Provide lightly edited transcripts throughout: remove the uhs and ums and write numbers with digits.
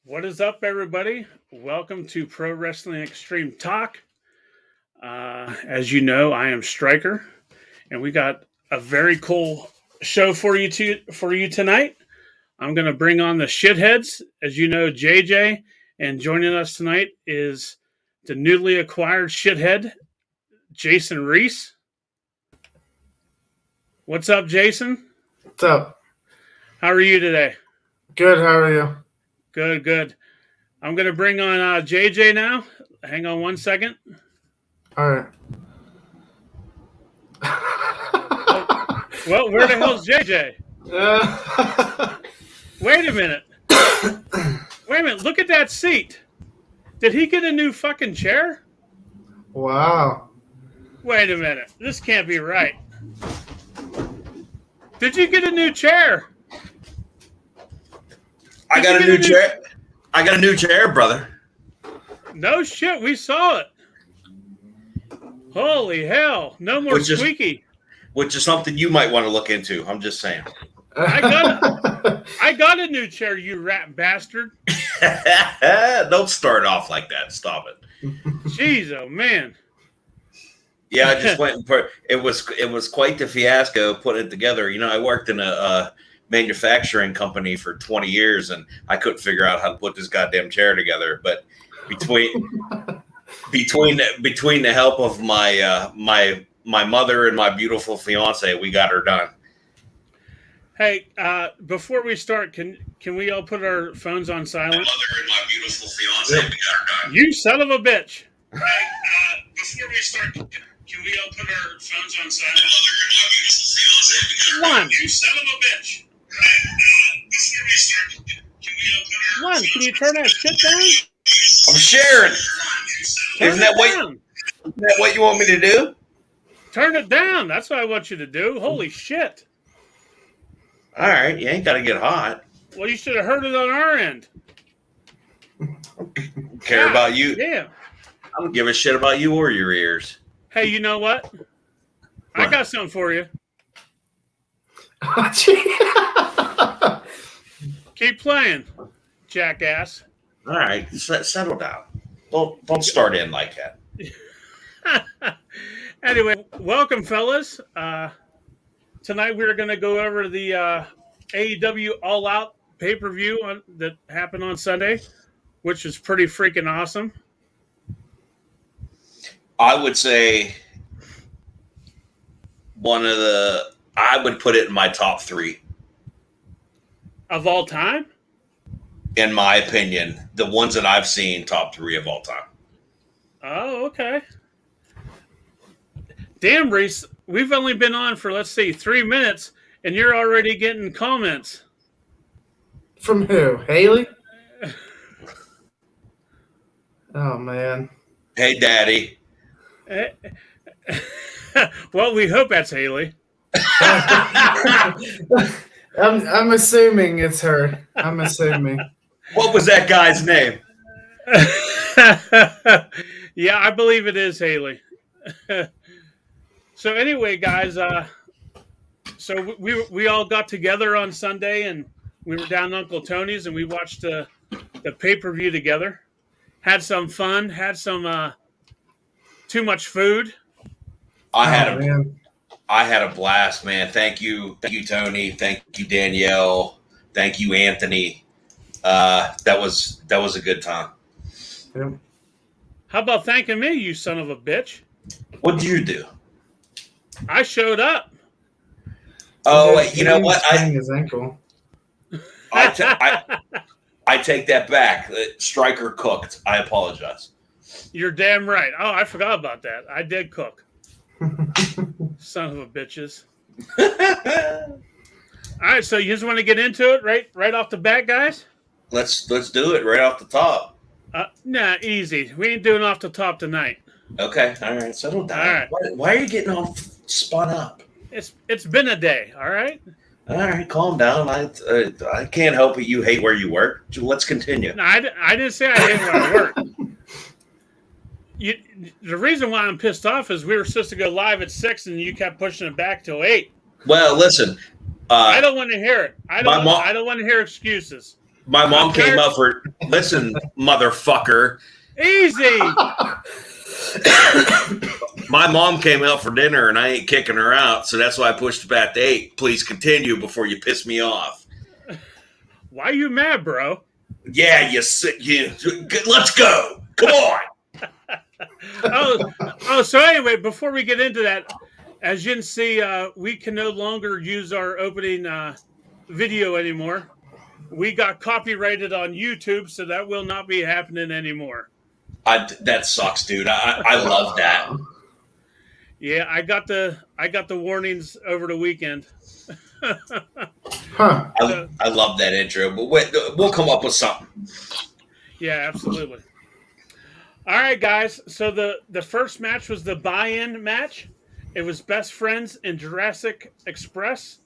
What is up, everybody? Welcome to Pro Wrestling Extreme Talk. As you know, I am Striker, and we got a very cool show for you tonight. I'm going to bring on the shitheads, as you know, JJ, and joining us tonight is the newly acquired shithead, Jason Reese. What's up, Jason? What's up? How are you today? Good. How are you? Good. I'm going to bring on JJ now. Hang on one second. All right. Well, where the hell's JJ? Wait a minute. Look at that seat. Did he get a new fucking chair? Wow. Wait a minute. This can't be right. Did you get a new chair? I got a new chair. I got a new chair, brother. No shit, we saw it. Holy hell. No more squeaky. Which is something you might want to look into. I'm just saying. I got a new chair, you rat bastard. Don't start off like that. Stop it. Jeez, oh man. Yeah, I just went and it was quite the fiasco putting it together. You know, I worked in a manufacturing company for 20 years, and I couldn't figure out how to put this goddamn chair together. But between the help of my my mother and my beautiful fiance, we got her done. Hey, before we start, can we all put our phones on silent? My mother and my beautiful fiance, we got her done. You son of a bitch! Hey, before we start, can we all put our phones on silent? My mother and my beautiful fiance, we got her done. You son of a bitch! Before we start, can we all put our phones can you turn that shit down? I'm sharing. Isn't that what you want me to do? Turn it down. That's what I want you to do. Holy shit. All right. You ain't got to get hot. Well, you should have heard it on our end. Care about you. Yeah. I don't give a shit about you or your ears. Hey, you know what? I got something for you. Keep playing, jackass. All right. Settle down. Don't start in like that. Anyway, welcome, fellas. Tonight we're going to go over the AEW All Out pay-per-view that happened on Sunday, which was pretty freaking awesome. I would say I would put it in my top 3. Of all time? In my opinion, the ones that I've seen, top 3 of all time. Oh, okay. Damn, Reese, we've only been on for, let's see, 3 minutes, and you're already getting comments. From who? Haley? Oh, man. Hey, Daddy. Well, we hope that's Haley. I'm assuming it's her. I'm assuming. What was that guy's name? Yeah, I believe it is Haley. So anyway, guys, so we all got together on Sunday, and we were down at Uncle Tony's, and we watched the pay-per-view together. Had some fun. Had some too much food. I had a blast, man. Thank you, Tony. Thank you, Danielle. Thank you, Anthony. That was a good time. Yep. How about thanking me, you son of a bitch? What did you do? I showed up. Oh, wait, you know what? His ankle. I take that back. Striker cooked. I apologize. You're damn right. Oh, I forgot about that. I did cook. Son of a bitches. All right, so you just want to get into it right off the bat, guys? Let's do it right off the top. Nah, easy. We ain't doing off the top tonight. Okay, all right, settle down. All right. Why are you getting all spun up? It's been a day, all right? All right, calm down. I can't help it. You hate where you work. Let's continue. No, I didn't say I hate where I work. The reason why I'm pissed off is we were supposed to go live at 6, and you kept pushing it back till 8. Well, listen. I don't want to hear it. I don't want to hear excuses. My mom came up for, listen, motherfucker. Easy. My mom came out for dinner, and I ain't kicking her out, so that's why I pushed it back to 8. Please continue before you piss me off. Why you mad, bro? Yeah, let's go. Come on. So anyway, before we get into that, as you can see, we can no longer use our opening video anymore. We got copyrighted on YouTube, so that will not be happening anymore. That sucks, dude. I love that. Yeah, I got the warnings over the weekend. Huh. I love that intro, but we'll come up with something. Yeah, absolutely. All right, guys. So the first match was the buy-in match. It was Best Friends in Jurassic Express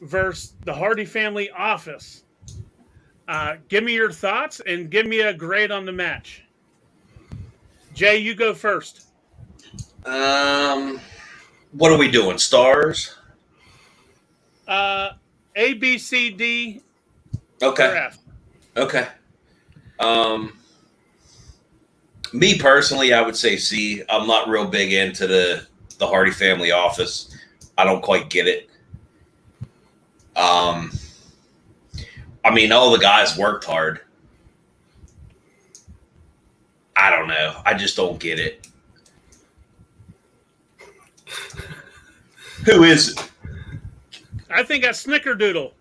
versus the Hardy Family Office. Give me your thoughts and give me a grade on the match. Jay, you go first. What are we doing? Stars? A, B, C, D, Okay. or F. Okay. Me personally, I would say C. I'm not real big into the Hardy Family Office. I don't quite get it. I mean, all the guys worked hard. I don't know. I just don't get it. Who is it? I think that's Snickerdoodle.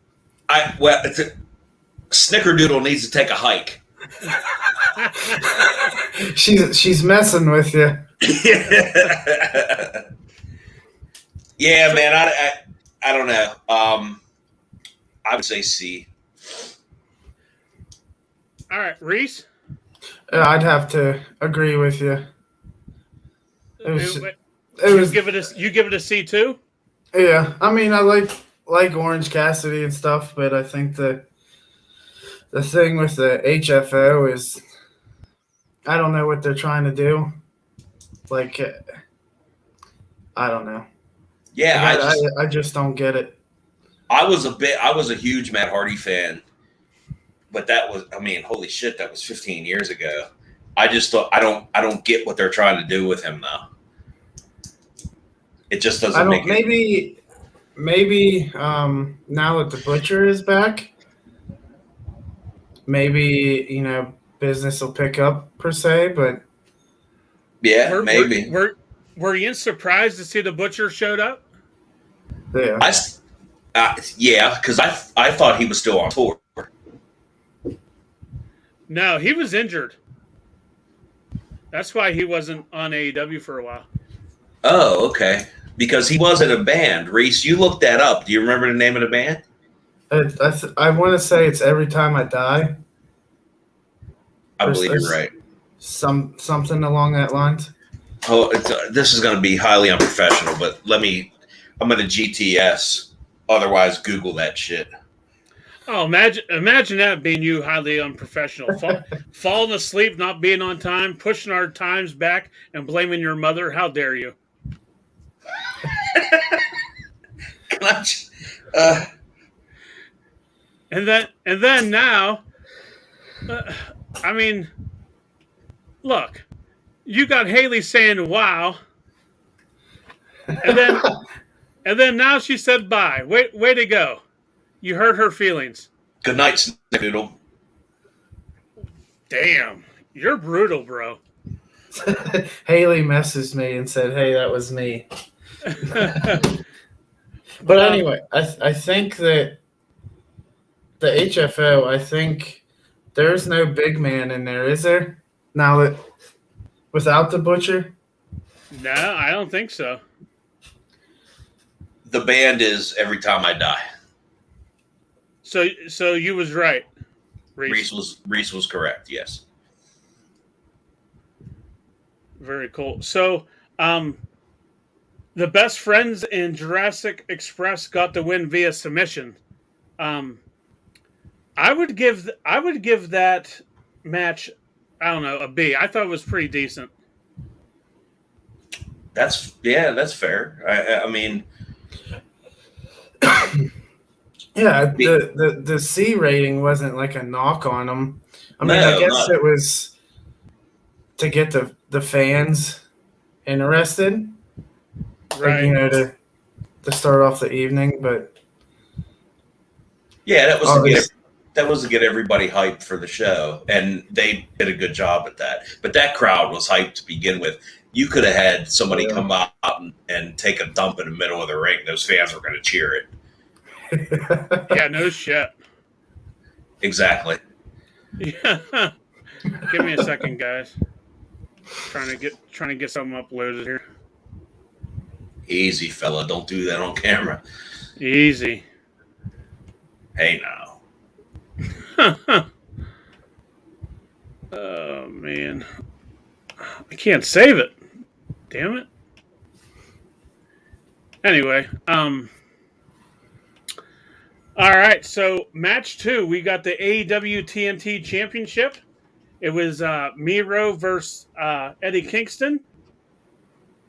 Snickerdoodle needs to take a hike. She's messing with you. Yeah, man. I don't know. I would say C. All right, Reese. I'd have to agree with you. You give it a C too? Yeah. I mean, I like Orange Cassidy and stuff, but I think the thing with the HFO is I don't know what they're trying to do. Like, I don't know. Yeah, I just don't get it. I was a huge Matt Hardy fan, but that was, I mean, holy shit, that was 15 years ago. I just thought I don't get what they're trying to do with him now. It just doesn't make it. Maybe now that the Butcher is back, maybe business will pick up per se, but yeah, maybe. Were you surprised to see the Butcher showed up? Yeah. Yeah, because I thought he was still on tour. No, he was injured. That's why he wasn't on AEW for a while. Oh, okay. Because he was in a band. Reese, you looked that up. Do you remember the name of the band? I want to say it's Every Time I Die. I believe you're right. Something along that lines. Oh, this is going to be highly unprofessional, but I'm going to GTS. Otherwise, Google that shit. Oh, imagine that being you, highly unprofessional. Falling asleep, not being on time, pushing our times back, and blaming your mother. How dare you? And then now, I mean, look, you got Haley saying "wow," and then now she said bye. Way to go! You hurt her feelings. Good night, Snickerdoodle. Damn, you're brutal, bro. Haley messaged me and said, "Hey, that was me." But anyway, I think that the HFO, I think there's no big man in there, is there? Now that without the Butcher? No, I don't think so. The band is Every Time I Die. So you was right. Reese was correct, yes. Very cool. So, the Best Friends in Jurassic Express got the win via submission. I would give that match, I don't know, a B. I thought it was pretty decent. That's fair. I mean, Yeah, the C rating wasn't like a knock on them. I mean, I No, guess not it was to get the fans interested, like Right. to start off the evening. But yeah. obviously, That was to get everybody hyped for the show, and they did a good job at that. But that crowd was hyped to begin with. You could have had somebody yeah. come out and take a dump in the middle of the ring. Those fans were going to cheer it. Yeah, no shit. Exactly. Yeah. Give me a second, guys. Trying to get something uploaded here. Easy, fella. Don't do that on camera. Easy. Hey, now. Oh man. I can't save it. Damn it. Anyway, all right, so match 2, we got the AEW TNT Championship. It was Miro versus Eddie Kingston.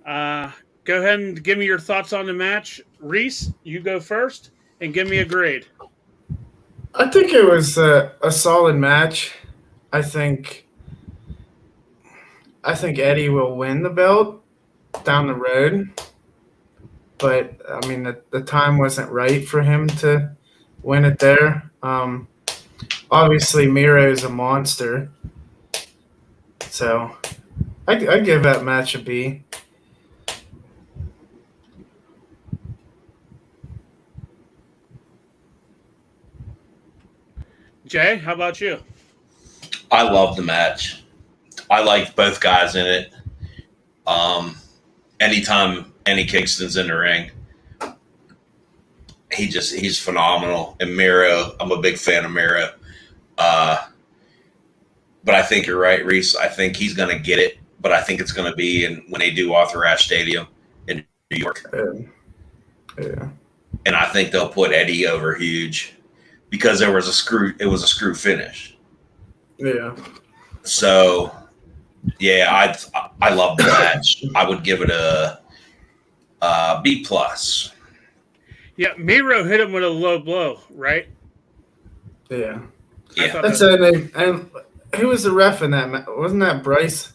Go ahead and give me your thoughts on the match. Reese, you go first and give me a grade. I think it was a solid match. I think Eddie will win the belt down the road, but I mean the time wasn't right for him to win it there. Obviously, Miro is a monster, so I give that match a B. Jay, how about you? I love the match. I liked both guys in it. Anytime Eddie Kingston's in the ring, he's phenomenal. And Miro, I'm a big fan of Miro. But I think you're right, Reese. I think he's going to get it, but I think it's going to be when they do Arthur Ashe Stadium in New York. Yeah. And I think they'll put Eddie over huge because it was a screw finish. Yeah. So, yeah, I love the match. I would give it a B+. Yeah, Miro hit him with a low blow, right? Yeah. Yeah. That's it. And who was the ref in that match? Wasn't that Bryce?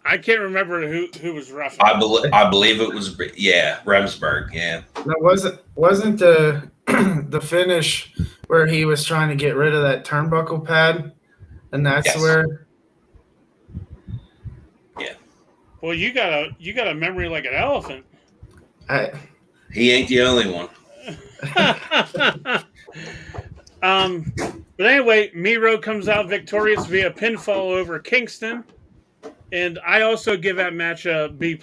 I can't remember who was ref. I believe it was Remsburg. Yeah. That wasn't the the finish where he was trying to get rid of that turnbuckle pad, and that's where. Yeah. Well, you got a memory like an elephant. He ain't the only one. But anyway, Miro comes out victorious via pinfall over Kingston, and I also give that match a B+.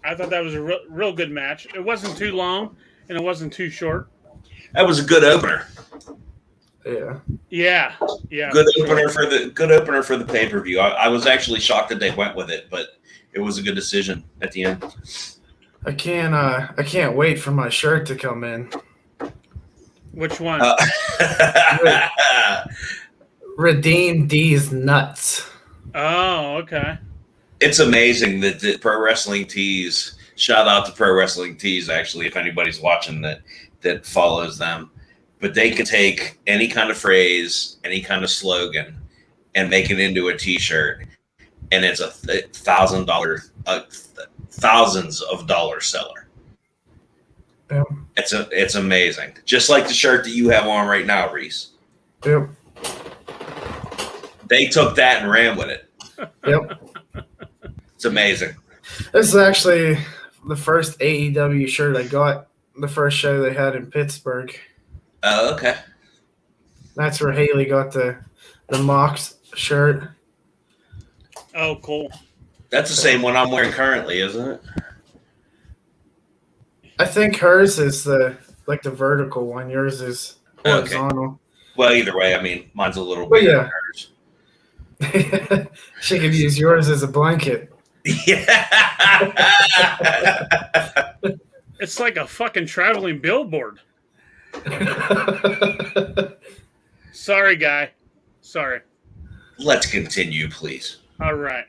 I thought that was a real good match. It wasn't too long, and it wasn't too short. That was a good opener. Yeah. Good opener for the pay-per-view. I was actually shocked that they went with it, but it was a good decision at the end. I can't wait for my shirt to come in. Which one? Redeem these nuts. Oh, okay. It's amazing that the Pro Wrestling Tees. Shout out to Pro Wrestling Tees. Actually, if anybody's watching that follows them, but they can take any kind of phrase, any kind of slogan, and make it into a T-shirt, and it's a thousands of dollar seller. Yeah. It's amazing. Just like the shirt that you have on right now, Reese. Yep. They took that and ran with it. Yep. It's amazing. This is actually the first AEW shirt I got. The first show they had in Pittsburgh. Oh, okay. That's where Haley got the Mox shirt. Oh, cool. That's the same one I'm wearing currently, isn't it? I think hers is the vertical one. Yours is horizontal. Okay. Well, either way, I mean, mine's a little Well, bigger yeah. than hers. She could use yours as a blanket. Yeah. It's like a fucking traveling billboard. Sorry, guy. Sorry. Let's continue, please. All right.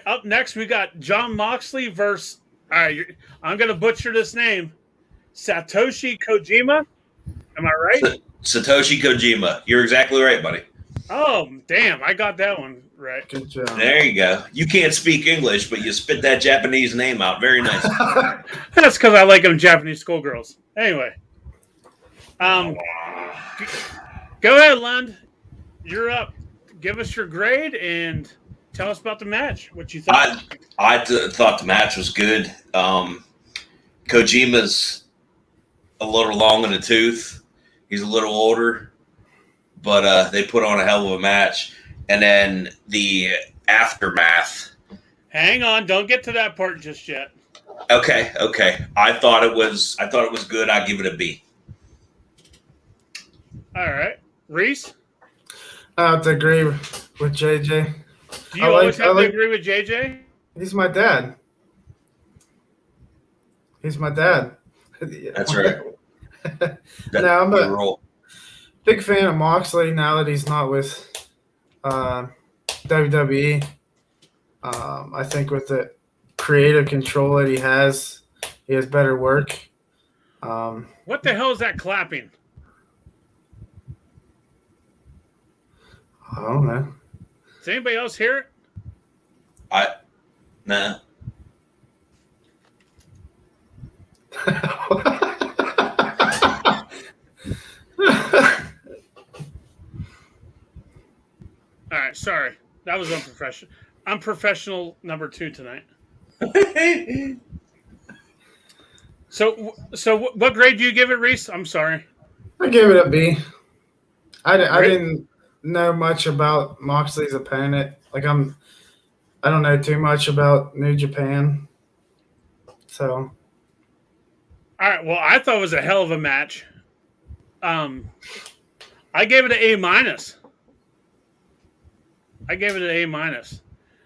Up next, we got John Moxley versus. All right, I'm gonna butcher this name. Satoshi Kojima. Am I right? Satoshi Kojima. You're exactly right, buddy. Oh, damn. I got that one right. Good job. There you go. You can't speak English, but you spit that Japanese name out. Very nice. That's because I like them Japanese schoolgirls. Anyway. Go ahead, Lund. You're up. Give us your grade and tell us about the match. What you thought? I thought the match was good. Kojima's a little long in the tooth. He's a little older, but they put on a hell of a match. And then the aftermath. Hang on, don't get to that part just yet. Okay. I thought it was good. I give it a B. All right, Reese. I have to agree with JJ. Do you always have to agree with JJ? He's my dad. That's right. Now I'm a big fan of Moxley now that he's not with WWE. I think with the creative control that he has better work. What the hell is that clapping? I don't know. Does anybody else hear it? Nah. All right, sorry. That was unprofessional. I'm professional number 2 tonight. So what grade do you give it, Reese? I'm sorry. I give it a B. I didn't know much about Moxley's opponent. I don't know too much about New Japan. So. All right. Well, I thought it was a hell of a match. I gave it an A-.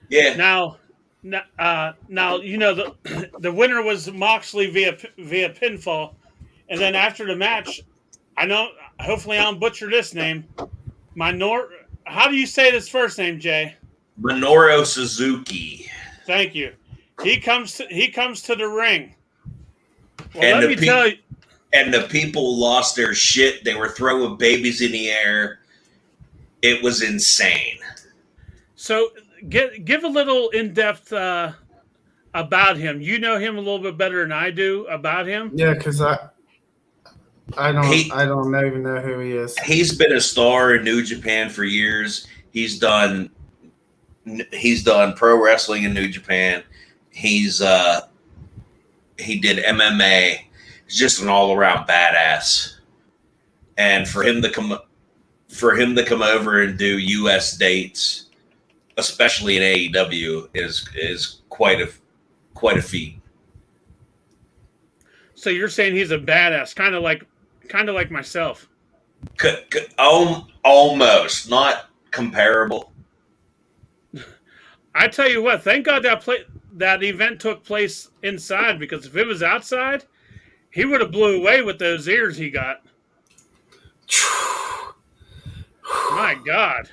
Yeah. Now, you know the winner was Moxley via pinfall, and then after the match, I know. Hopefully, I don't butcher this name. How do you say this first name, Jay? Minoru Suzuki. Thank you. He comes to the ring. Well, And let me tell you. And the people lost their shit. They were throwing babies in the air. It was insane. So, give a little in-depth about him. You know him a little bit better than I do about him. Yeah, because I don't even know who he is. He's been a star in New Japan for years. He's done pro wrestling in New Japan. He did MMA. He's just an all-around badass. And for him to come over and do US dates, especially in AEW, is quite a feat. So you're saying he's a badass, kind of like myself. Almost, not comparable. I tell you what, thank God that event took place inside, because if it was outside, he would have blew away with those ears he got. My God,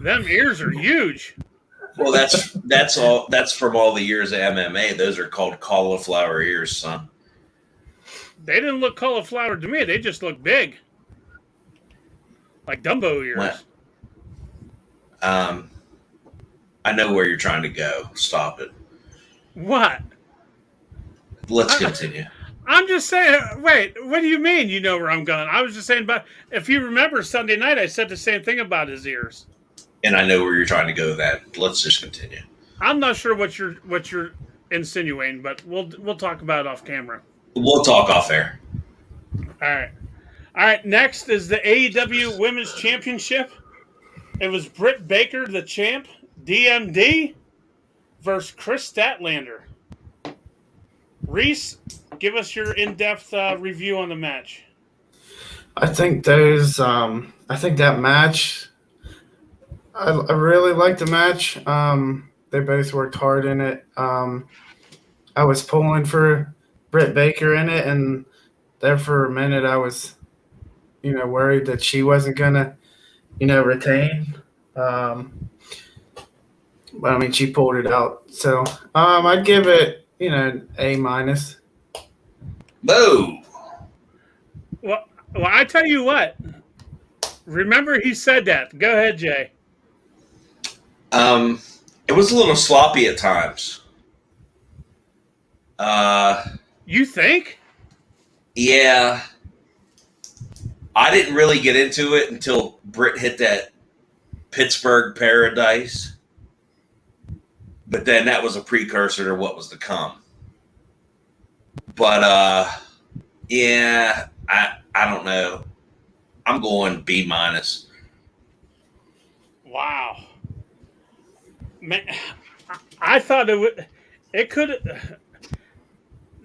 them ears are huge. Well, that's all. That's from all the years of MMA. Those are called cauliflower ears, son. They didn't look cauliflower to me. They just look big, like Dumbo ears. Well, I know where you're trying to go. Stop it. What? Let's continue. I'm just saying. Wait, what do you mean? You know where I'm going? I was just saying about. If you remember Sunday night, I said the same thing about his ears. And I know where you're trying to go with that. Let's just continue. I'm not sure what you're insinuating, but we'll talk about it off camera. We'll talk off air. All right. Next is the AEW Women's Championship. It was Brit Baker, the champ, DMD, versus Chris Statlander. Reese, give us your in-depth review on the match. I think that match. I really liked the match. They both worked hard in it. I was pulling for Brit Baker in it, and there for a minute I was, worried that she wasn't gonna, retain. But I mean, she pulled it out. So I'd give it, A-. Boo. Well, I tell you what. Remember, he said that. Go ahead, Jay. It was a little sloppy at times. You think? Yeah. I didn't really get into it until Brit hit that Pittsburgh Paradise. But then that was a precursor to what was to come. But yeah, I don't know. I'm going B-. Wow. Man, I thought it could.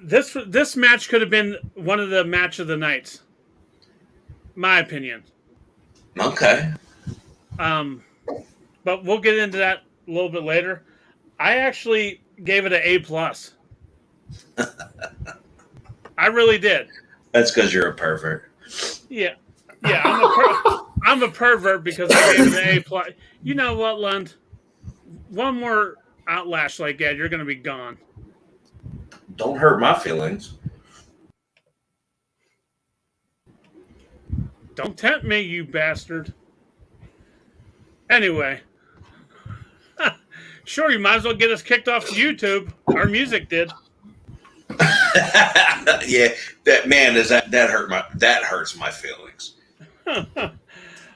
This match could have been one of the match of the nights. My opinion. Okay. But we'll get into that a little bit later. I actually gave it an A+. I really did. That's because you're a pervert. Yeah. I'm a pervert because I gave it an A+. You know what, Lund? One more outlash like that, you're going to be gone. Don't hurt my feelings. Don't tempt me, you bastard. Anyway. Sure, you might as well get us kicked off YouTube. Our music did. Yeah, that hurts my feelings. All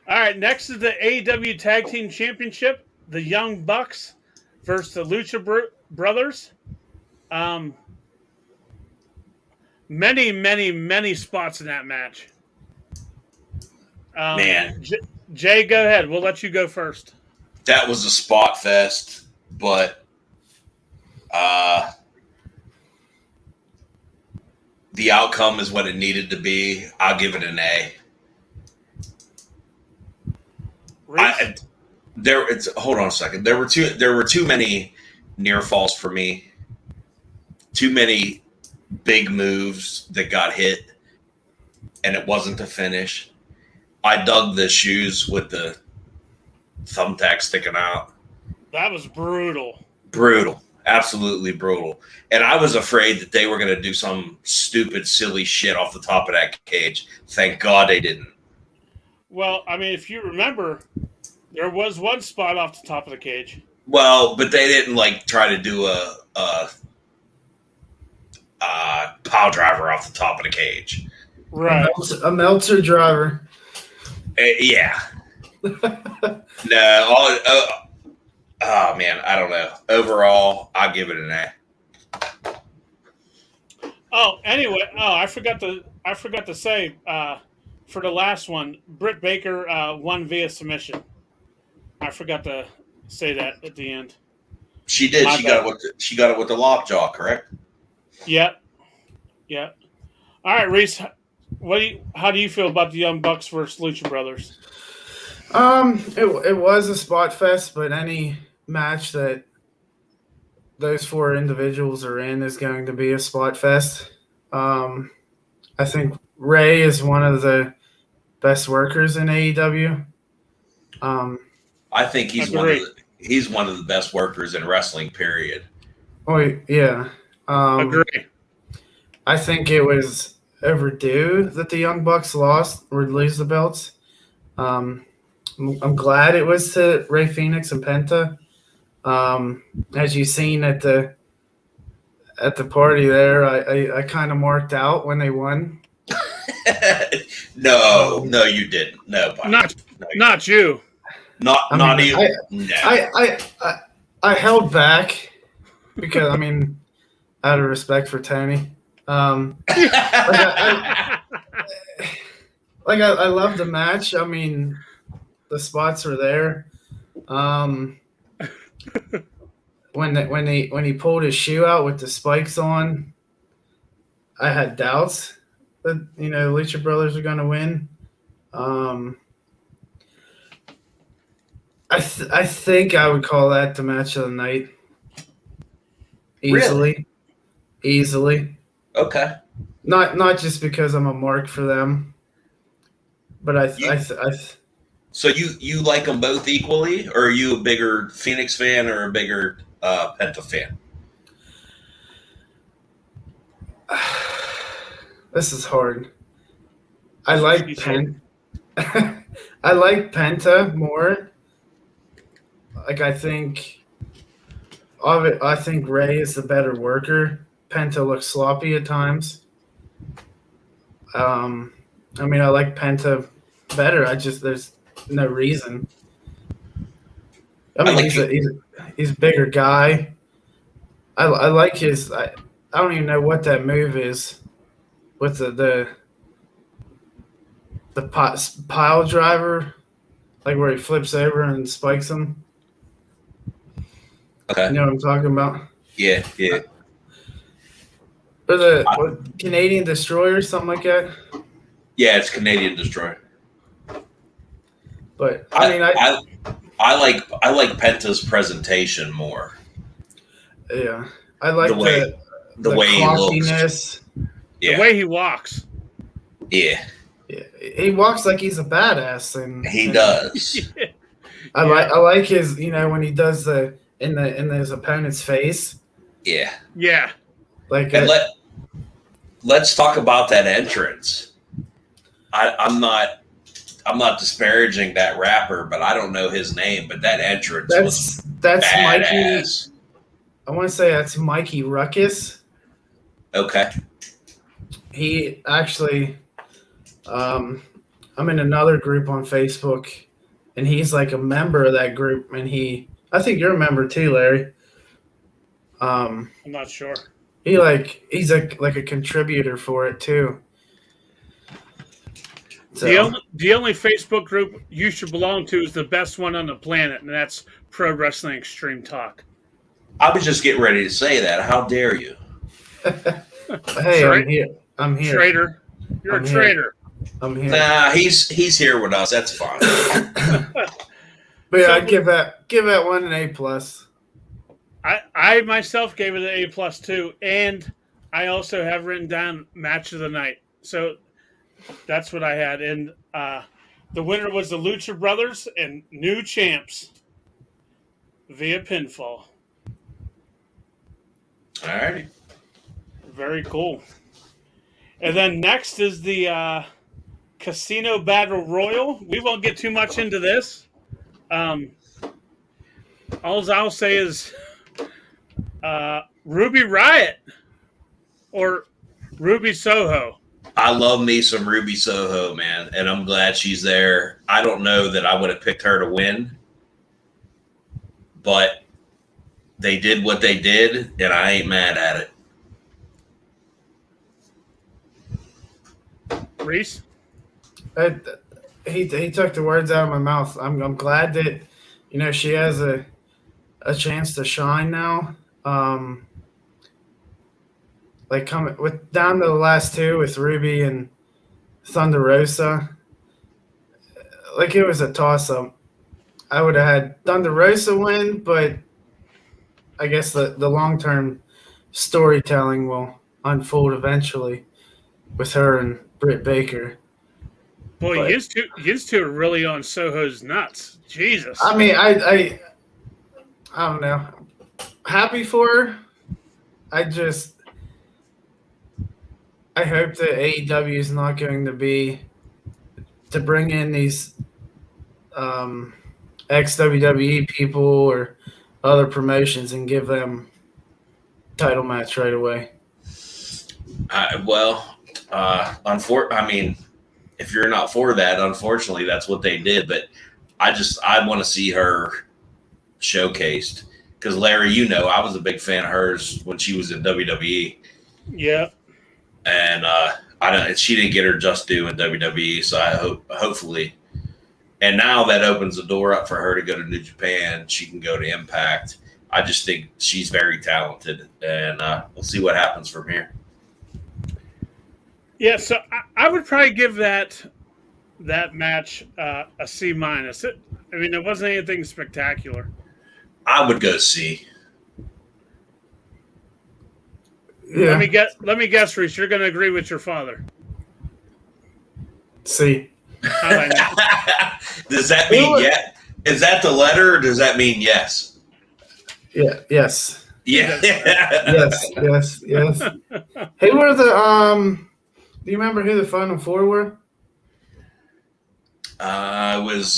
right, next is the AEW Tag Team Championship. The Young Bucks versus the Lucha Brothers. Many spots in that match. Man. Jay, go ahead. We'll let you go first. That was a spot fest, but the outcome is what it needed to be. I'll give it an A. Hold on a second. There were too many near falls for me. Too many big moves that got hit, and it wasn't the finish. I dug the shoes with the thumbtack sticking out. That was brutal. Brutal. Absolutely brutal. And I was afraid that they were going to do some stupid, silly shit off the top of that cage. Thank God they didn't. Well, I mean, if you remember, there was one spot off the top of the cage. Well, but they didn't try to do a pile driver off the top of the cage. Right. A Meltzer driver. Yeah. No. Oh man, I don't know. Overall, I'll give it an A. Oh, anyway. Oh, I forgot to say for the last one, Brit Baker won via submission. I forgot to say that at the end. She did. She got it with the lockjaw, correct? Yep. All right, Reese. How do you feel about the Young Bucks versus Lucha Brothers? It was a spot fest, but any match that those four individuals are in is going to be a spot fest. I think Ray is one of the best workers in AEW. I think he's one of the best workers in wrestling, period. Oh yeah. Agree. I think it was overdue that the Young Bucks lost or lose the belts. I'm glad it was to Ray Phoenix and Penta. As you've seen at the party there, I kind of marked out when they won. No, you didn't. No, buddy. Not you. Not even. I held back because out of respect for Tony. I love the match. The spots are there. When he pulled his shoe out with the spikes on, I had doubts that the Lucha Brothers are going to win. I think I would call that the match of the night. Easily. Okay. Not just because I'm a mark for them, but So you like them both equally, or are you a bigger Phoenix fan or a bigger Penta fan? This is hard. I That's like what she said. I like Penta more. Like I think Ray is the better worker. Penta looks sloppy at times. I mean, I like Penta better. There's no reason. I mean, he's a bigger guy. I like his. I don't even know what that move is with the pile driver, like where he flips over and spikes him. Okay. You know what I'm talking about? Yeah. Or the Canadian Destroyer, something like that. Yeah, it's Canadian Destroyer. But I mean, I like Penta's presentation more. Yeah, I like the way he looks. Yeah. The way he walks. Yeah. He walks like he's a badass, and he does. I like his, when he does in his opponent's face. Yeah. Yeah. Like, let's talk about that entrance. I'm not disparaging that rapper, but I don't know his name. But that entrance was badass. Mikey. I want to say that's Mikey Ruckus. Okay. He actually, I'm in another group on Facebook, and he's like a member of that group, and I think you're a member too, Larry. I'm not sure. He's like a contributor for it too. So, the only Facebook group you should belong to is the best one on the planet, and that's Pro Wrestling Extreme Talk. I was just getting ready to say that. How dare you? Hey, I'm here. Traitor. You're a traitor. I'm here. Nah, he's here with us. That's fine. But yeah, I'd give that one an A+. I myself gave it an A+ too, and I also have written down match of the night. So that's what I had. And the winner was the Lucha Brothers and new champs via pinfall. All right. Very cool. And then next is the Casino Battle Royal. We won't get too much into this. All I'll say is Ruby Riott or Ruby Soho. I love me some Ruby Soho, man, and I'm glad she's there. I don't know that I would have picked her to win, but they did what they did, and I ain't mad at it. Reese? He took the words out of my mouth. I'm glad that she has a chance to shine now. Like coming with down to the last two with Ruby and Thunder Rosa. Like it was a toss up. I would have had Thunder Rosa win, but I guess the long term storytelling will unfold eventually with her and Brit Baker. Boy, you two are really on Soho's nuts. Jesus. I mean, I don't know. Happy for her. I hope that AEW is not going to be to bring in these ex-WWE people or other promotions and give them title match right away. I mean, if you're not for that, unfortunately, that's what they did. But I want to see her showcased because Larry, I was a big fan of hers when she was in WWE. Yeah, and she didn't get her just due in WWE, so I hopefully, and now that opens the door up for her to go to New Japan. She can go to Impact. I just think she's very talented, and we'll see what happens from here. Yeah, so I would probably give that match a C-. I mean, it wasn't anything spectacular. I would go C. Yeah. Let me guess, Reese. You're going to agree with your father. C. Does that mean yes? Is that the letter, or does that mean yes? Yeah. Yes. Yeah. Yes. Who were Do you remember who the Final Four were? It was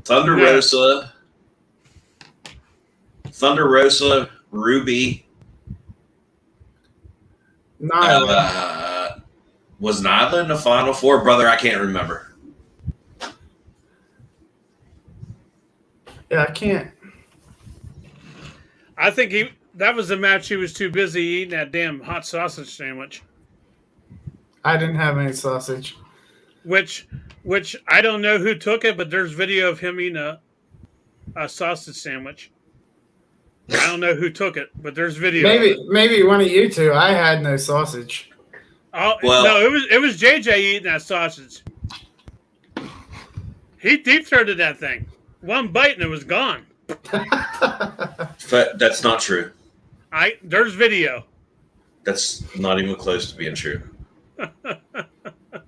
Thunder No. Rosa, Ruby. Nyla. Was Nyla in the Final Four? Brother, I can't remember. Yeah, I can't. I think that was the match he was too busy eating that damn hot sausage sandwich. I didn't have any sausage. Which I don't know who took it, but there's video of him eating a sausage sandwich. I don't know who took it, but there's video. Maybe one of you two. I had no sausage. Oh no, it was JJ eating that sausage. He deep throated that thing. One bite and it was gone. That's not true. There's video. That's not even close to being true.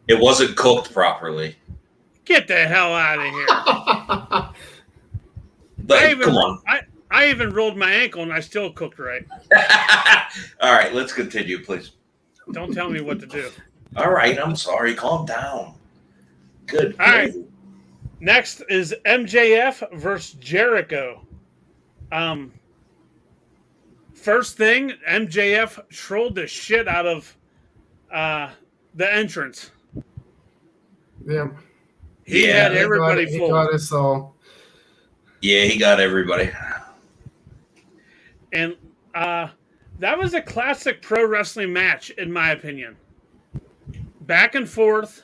It wasn't cooked properly. Get the hell out of here. But come on. I even rolled my ankle and I still cooked right. All right, let's continue, please. Don't tell me what to do. All right, I'm sorry. Calm down. Good. All right. Next is MJF versus Jericho. First thing, MJF trolled the shit out of the entrance. Yeah. He had everybody He fooled. got us all. Yeah, he got everybody. And that was a classic pro wrestling match, in my opinion. Back and forth.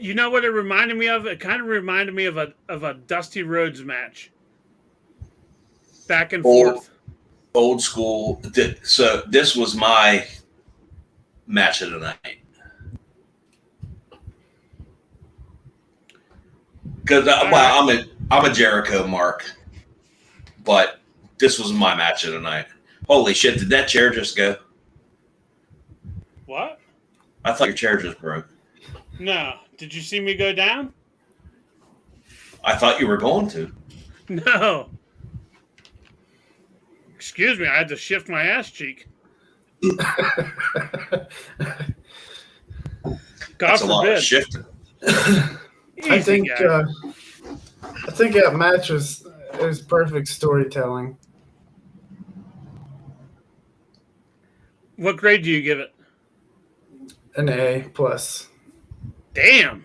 You know what it reminded me of? It kind of reminded me of a Dusty Rhodes match. Back and forth. Old school. So this was my match of the night. Because I'm a Jericho mark, but this was my match of the night. Holy shit! Did that chair just go? What? I thought your chair just broke. No. Did you see me go down? I thought you were going to. No. Excuse me, I had to shift my ass cheek. God That's a forbid. lot of shifting. I think that match was perfect storytelling. What grade do you give it? An A plus. Damn.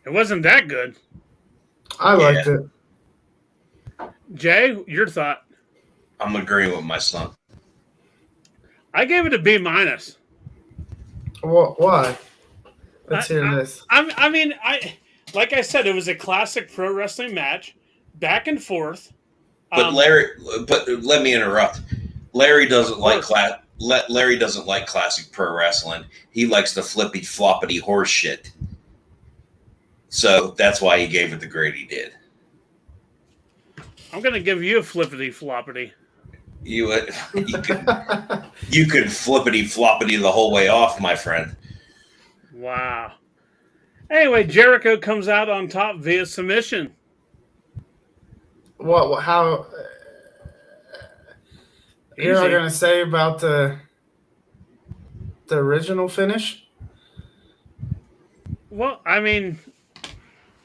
It wasn't that good. I liked it. Jay, your thought? I'm agreeing with my son. I gave it a B minus. Why? Let's hear this. Like I said, it was a classic pro wrestling match, back and forth. But let me interrupt. Larry doesn't like Larry doesn't like classic pro wrestling. He likes the flippy floppity horse shit. So that's why he gave it the grade he did. I'm gonna give you a flippity floppity. You could flippity floppity the whole way off, my friend. Wow. Anyway, Jericho comes out on top via submission. What? How? You're not gonna say about the original finish? Well, I mean,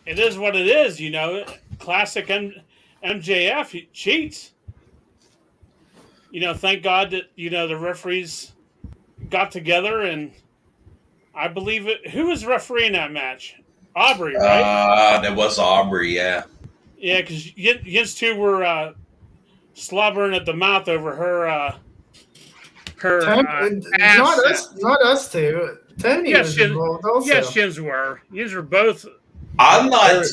it is what it is, you know. Classic MJF, he cheats. You know, thank God that, you know, the referees got together, and I believe it. Who was refereeing that match? Aubrey, right? That was Aubrey, yeah. Yeah, because you two were slobbering at the mouth over her ass. Not us two. Tony was involved also. Yes, yous were. Yous were both. I'm not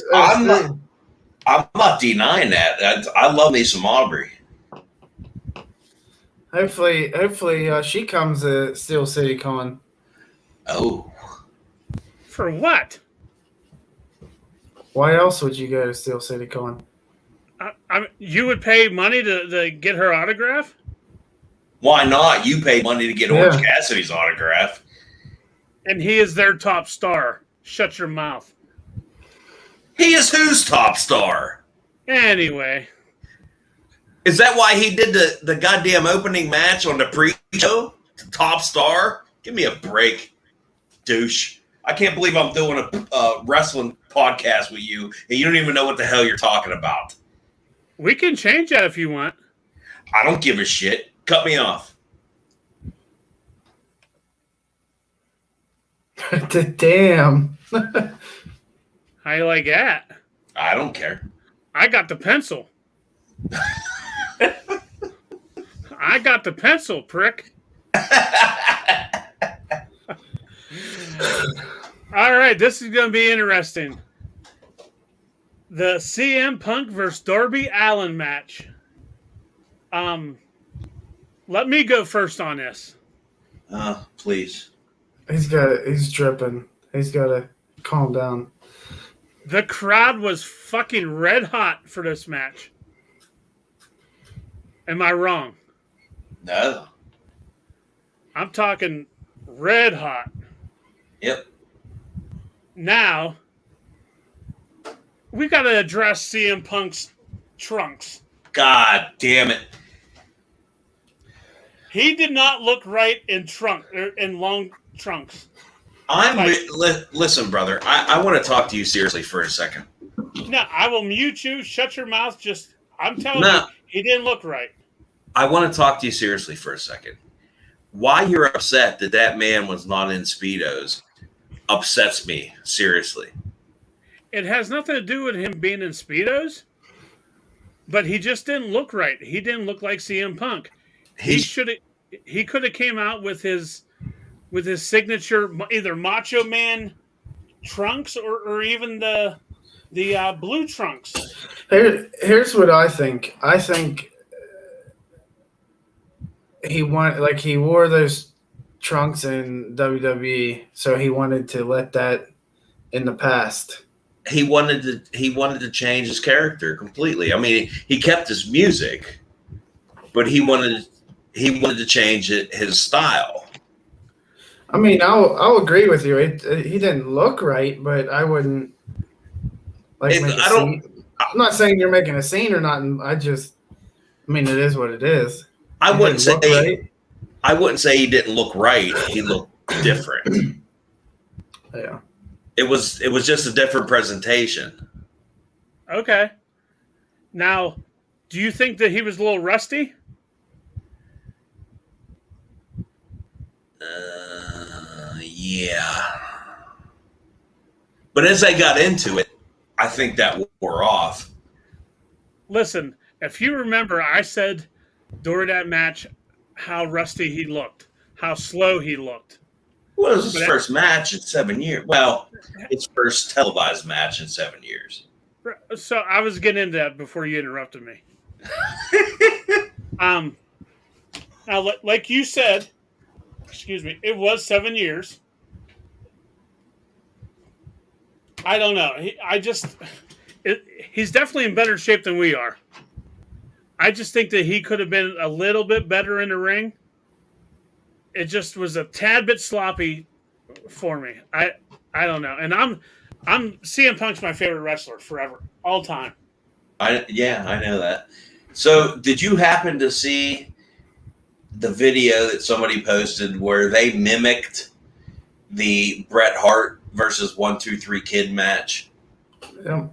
denying that. I love me some Aubrey. Hopefully, she comes to Steel City Con. Oh. For what? Why else would you go to Steel City Con? You would pay money to get her autograph? Why not? You pay money to get Orange Cassidy's autograph. And he is their top star. Shut your mouth. He is whose top star? Anyway. Is that why he did the goddamn opening match on the pre-show? Top star? Give me a break. douche. I can't believe I'm doing a wrestling podcast with you, and you don't even know what the hell you're talking about. We can change that if you want. I don't give a shit. Cut me off. Damn. How you like that? I don't care. I got the pencil. I got the pencil, prick. All right, this is going to be interesting. The CM Punk versus Darby Allin match. Let me go first on this. Please. He's dripping. He's got to calm down. The crowd was fucking red hot for this match. Am I wrong? No. I'm talking red hot. Yep. Now, we got to address CM Punk's trunks. God damn it. He did not look right in long trunks. Listen, brother. I want to talk to you seriously for a second. No, I will mute you. Shut your mouth. I'm telling you, he didn't look right. I want to talk to you seriously for a second. Why you're upset that man was not in Speedos upsets me, seriously. It has nothing to do with him being in Speedos, but he just didn't look right. He didn't look like CM Punk. He could have came out with his signature either Macho Man trunks or even the blue trunks. Here's what I think. I think he wore those trunks in WWE, so he wanted to let that in the past. He wanted to change his character completely. I mean, he kept his music, but he wanted to change his style. I mean, I'll agree with you. He didn't look right, but I wouldn't I'm not saying you're making a scene or not. I mean, it is what it is. I wouldn't say he didn't look right. He looked different. Yeah. It was just a different presentation. Okay. Now, do you think that he was a little rusty? Yeah. But as I got into it, I think that wore off. Listen, if you remember, I said during that match how rusty he looked, how slow he looked. Well, it was his first match in 7 years. Well, his first televised match in 7 years. So I was getting into that before you interrupted me. Now, like you said, excuse me, it was 7 years. I don't know. He's definitely in better shape than we are. I just think that he could have been a little bit better in the ring. It just was a tad bit sloppy for me. I don't know. And I'm CM Punk's my favorite wrestler forever, all time. I know that. So, did you happen to see the video that somebody posted where they mimicked the Bret Hart versus 1, 2, 3 Kid match? Yeah.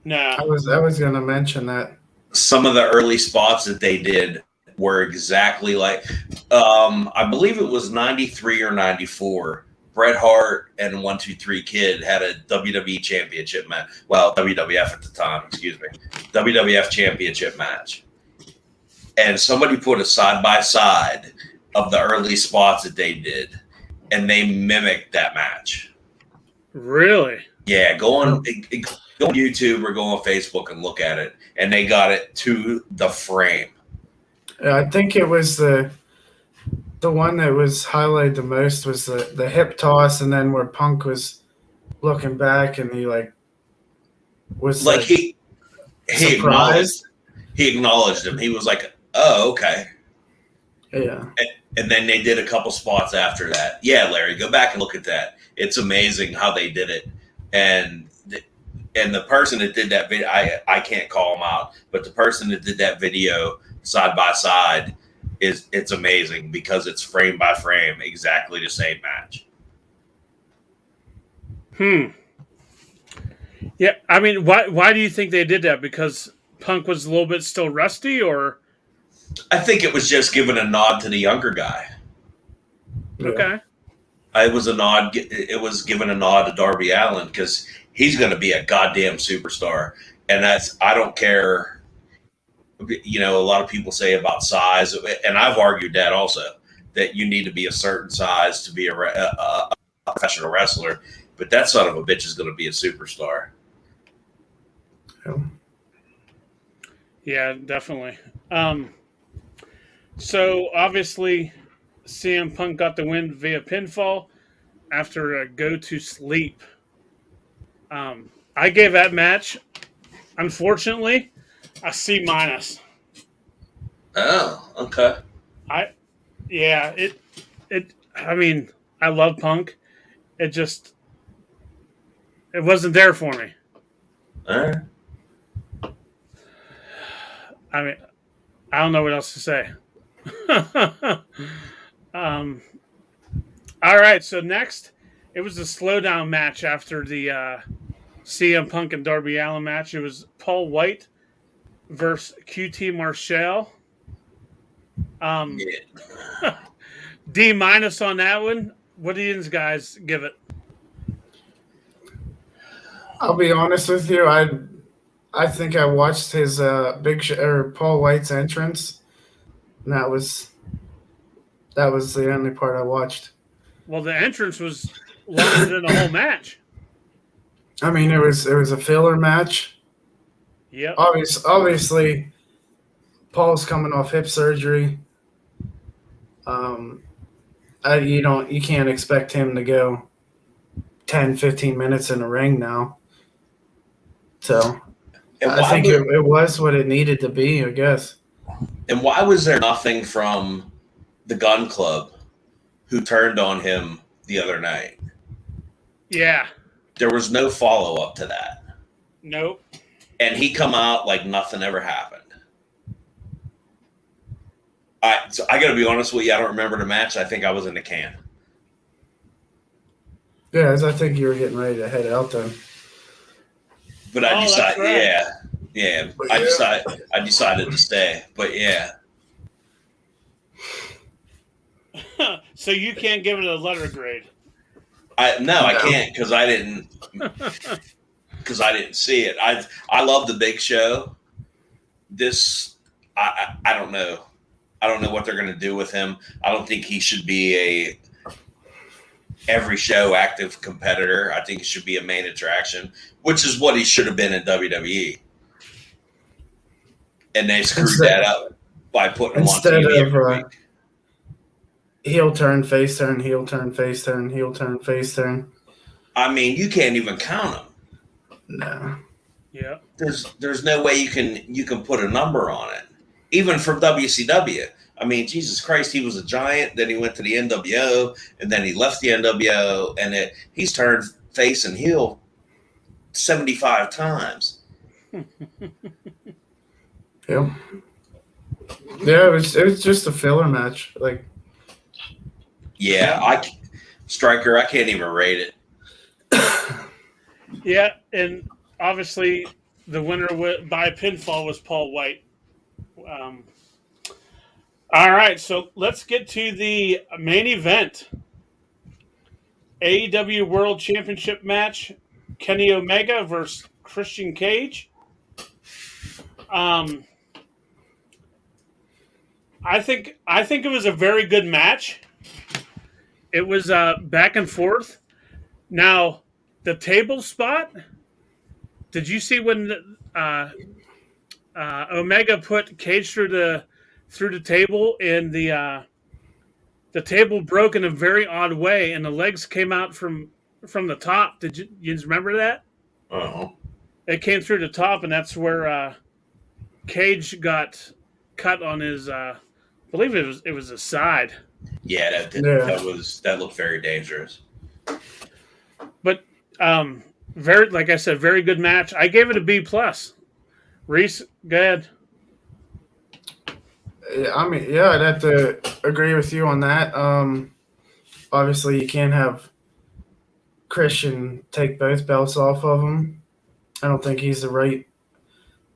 No. I was going to mention that. Some of the early spots that they did were exactly like, I believe it was 93 or 94. Bret Hart and 1, 2, 3 Kid had a WWE championship match. Well, WWF at the time, excuse me. WWF championship match. And somebody put a side-by-side of the early spots that they did, and they mimicked that match. Really? Yeah, go on YouTube or go on Facebook and look at it. And they got it to the frame. I think it was the one that was highlighted the most was the hip toss, and then where Punk was looking back and he was like he surprised. He acknowledged him. He was like, "Oh, okay." Yeah. And then they did a couple spots after that. Yeah, Larry, go back and look at that. It's amazing how they did it. And the person that did that video, I can't call him out, but the person that did that video side by side it's amazing because it's frame by frame exactly the same match. Yeah, I mean, why do you think they did that? Because Punk was a little bit still rusty, or I think it was just giving a nod to the younger guy. Yeah. okay, It was a nod. It was giving a nod to Darby Allin because he's going to be a goddamn superstar, and I don't care. You know, a lot of people say about size, and I've argued that also, that you need to be a certain size to be a professional wrestler. But that son of a bitch is going to be a superstar. yeah, definitely. So obviously, CM Punk got the win via pinfall after a go to sleep. I gave that match, unfortunately, a C minus. Oh, okay. Yeah, it. I mean, I love Punk. It just it wasn't there for me. All right. I mean, I don't know what else to say. um, all right, so next, it was a slowdown match after the CM Punk and Darby Allin match. It was Paul White versus QT Marshall. Yeah. D minus on that one. What do you guys give it? I'll be honest with you. I think I watched his Paul White's entrance, and that was the only part I watched. Well, the entrance was longer than the whole match. I mean, it was a filler match. Yep. Obviously, Paul's coming off hip surgery. You can't expect him to go 10, 15 minutes in the ring now. So I think it was what it needed to be, I guess. And why was there nothing from the Gun Club who turned on him the other night? Yeah. There was no follow up to that. Nope. And he come out like nothing ever happened. So I got to be honest with you. I don't remember the match. I think I was in the can. Yeah, I think you were getting ready to head out then. But I decided, right. yeah. I decided to stay. But yeah. So you can't give it a letter grade. I can't because I didn't see it. I love the Big Show. I don't know. I don't know what they're going to do with him. I don't think he should be a every show active competitor. I think he should be a main attraction, which is what he should have been in WWE. And they screwed that up by putting him on TV every week. Heel turn, face turn, heel turn, face turn, heel turn, face turn. I mean, you can't even count them. No. Yeah. There's no way you can put a number on it. Even for WCW. I mean, Jesus Christ, he was a giant. Then he went to the NWO, and then he left the NWO, and he's turned face and heel 75 times. Yep. Yeah, it was just a filler match. Like, yeah, Striker, I can't even rate it. Yeah, and obviously the winner by pinfall was Paul White. All right, so let's get to the main event. AEW World Championship match, Kenny Omega versus Christian Cage. I think it was a very good match. It was back and forth. Now, the table spot. Did you see when Omega put Cage through the table, and the table broke in a very odd way, and the legs came out from the top? Did you remember that? Uh-huh. It came through the top, and that's where Cage got cut on his. I believe it was his side. Yeah, that looked very dangerous. But very, like I said, very good match. I gave it a B plus. Reese, go ahead. I mean, yeah, I'd have to agree with you on that. Obviously, you can't have Christian take both belts off of him. I don't think he's the right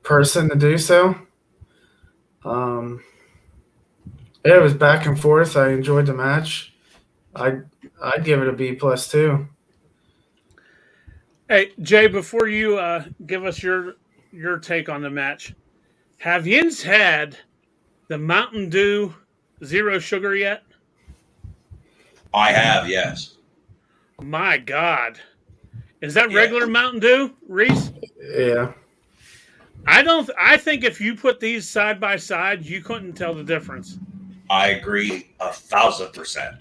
person to do so. It was back and forth. I enjoyed the match. I'd give it a B+ too. Hey, Jay, before you give us your take on the match, have yins had the Mountain Dew Zero Sugar yet? I have, yes. My God. Is that regular Mountain Dew, Reese? Yeah. I think if you put these side by side, you couldn't tell the difference. I agree 1,000%.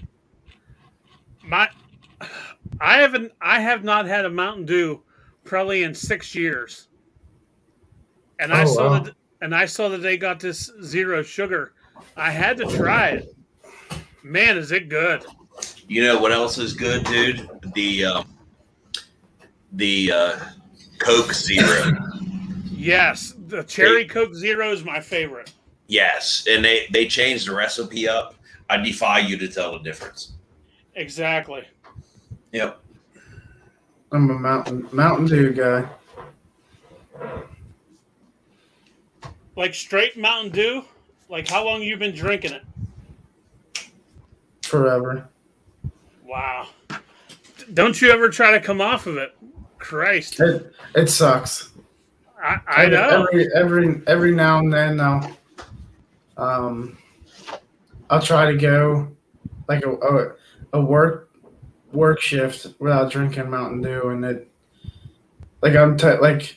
I have not had a Mountain Dew probably in 6 years. And I saw that they got this Zero Sugar. I had to try it. Man, is it good. You know what else is good, dude? The Coke Zero. Yes, the Cherry Coke Zero is my favorite. Yes, and they changed the recipe up. I defy you to tell the difference. Exactly. Yep. I'm a Mountain Dew guy. Like straight Mountain Dew? Like how long you been drinking it? Forever. Wow. Don't you ever try to come off of it? Christ. It sucks. I know. Every now and then I'll try to go like a work shift without drinking Mountain Dew, and it like I'm totally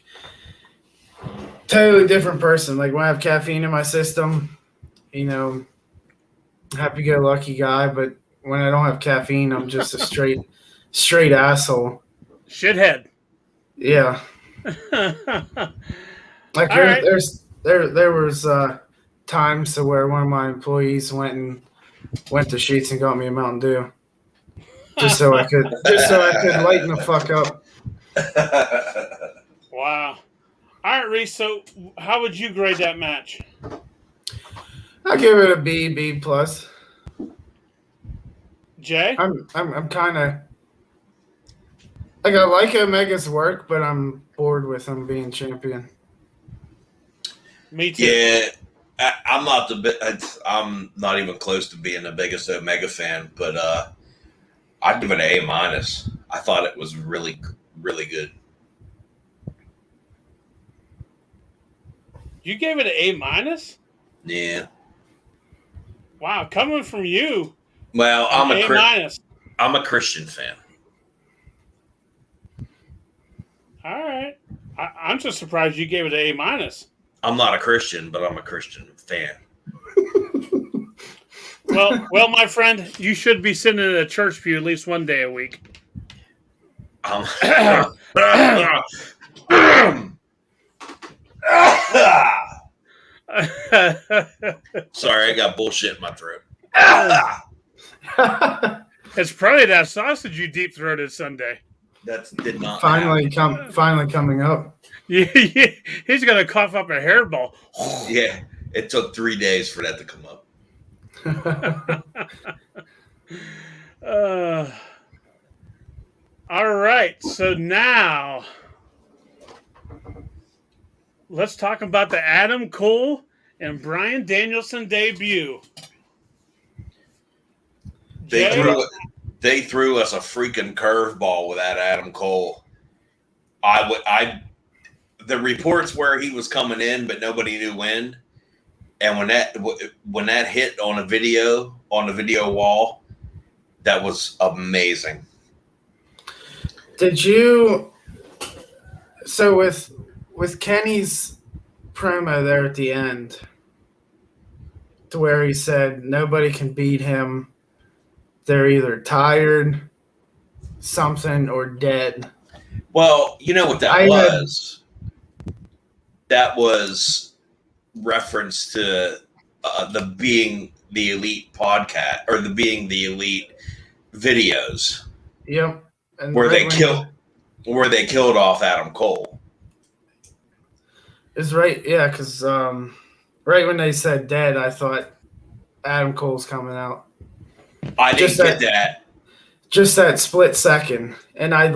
different person. Like when I have caffeine in my system, happy-go-lucky guy, but when I don't have caffeine, I'm just a straight asshole. Shithead. Yeah. Like there was times to where one of my employees went to Sheetz and got me a Mountain Dew, just so I could lighten the fuck up. Wow. All right, Reese. So, how would you grade that match? I'll give it a B+. Jay? I'm kind of like I like Omega's work, but I'm bored with him being champion. Me too. Yeah, I'm not even close to being the biggest Omega fan, but I'd give it an A-. I thought it was really, really good. You gave it an A-? Yeah. Wow, coming from you. Well, I'm a Christian fan. All right. I'm just surprised you gave it an A-. I'm not a Christian, but I'm a Christian fan. Well, my friend, you should be sitting in a church pew at least one day a week. Sorry, I got bullshit in my throat. It's probably that sausage you deep throated Sunday. That did not finally coming up. Yeah, he's gonna cough up a hairball. Yeah, it took 3 days for that to come up. All right, so now let's talk about the Adam Cole and Bryan Danielson debut. They threw us a freaking curveball with that Adam Cole. The reports where he was coming in, but nobody knew when. And when that hit on the video wall, that was amazing. Did you? So with Kenny's promo there at the end, to where he said nobody can beat him. They're either tired, something, or dead. Well, you know what that was? That was reference to the Being the Elite podcast, or the Being the Elite videos. Yep. And where they killed off Adam Cole. It's right, yeah, because right when they said dead, I thought Adam Cole's coming out. I didn't get that. just that split second. And I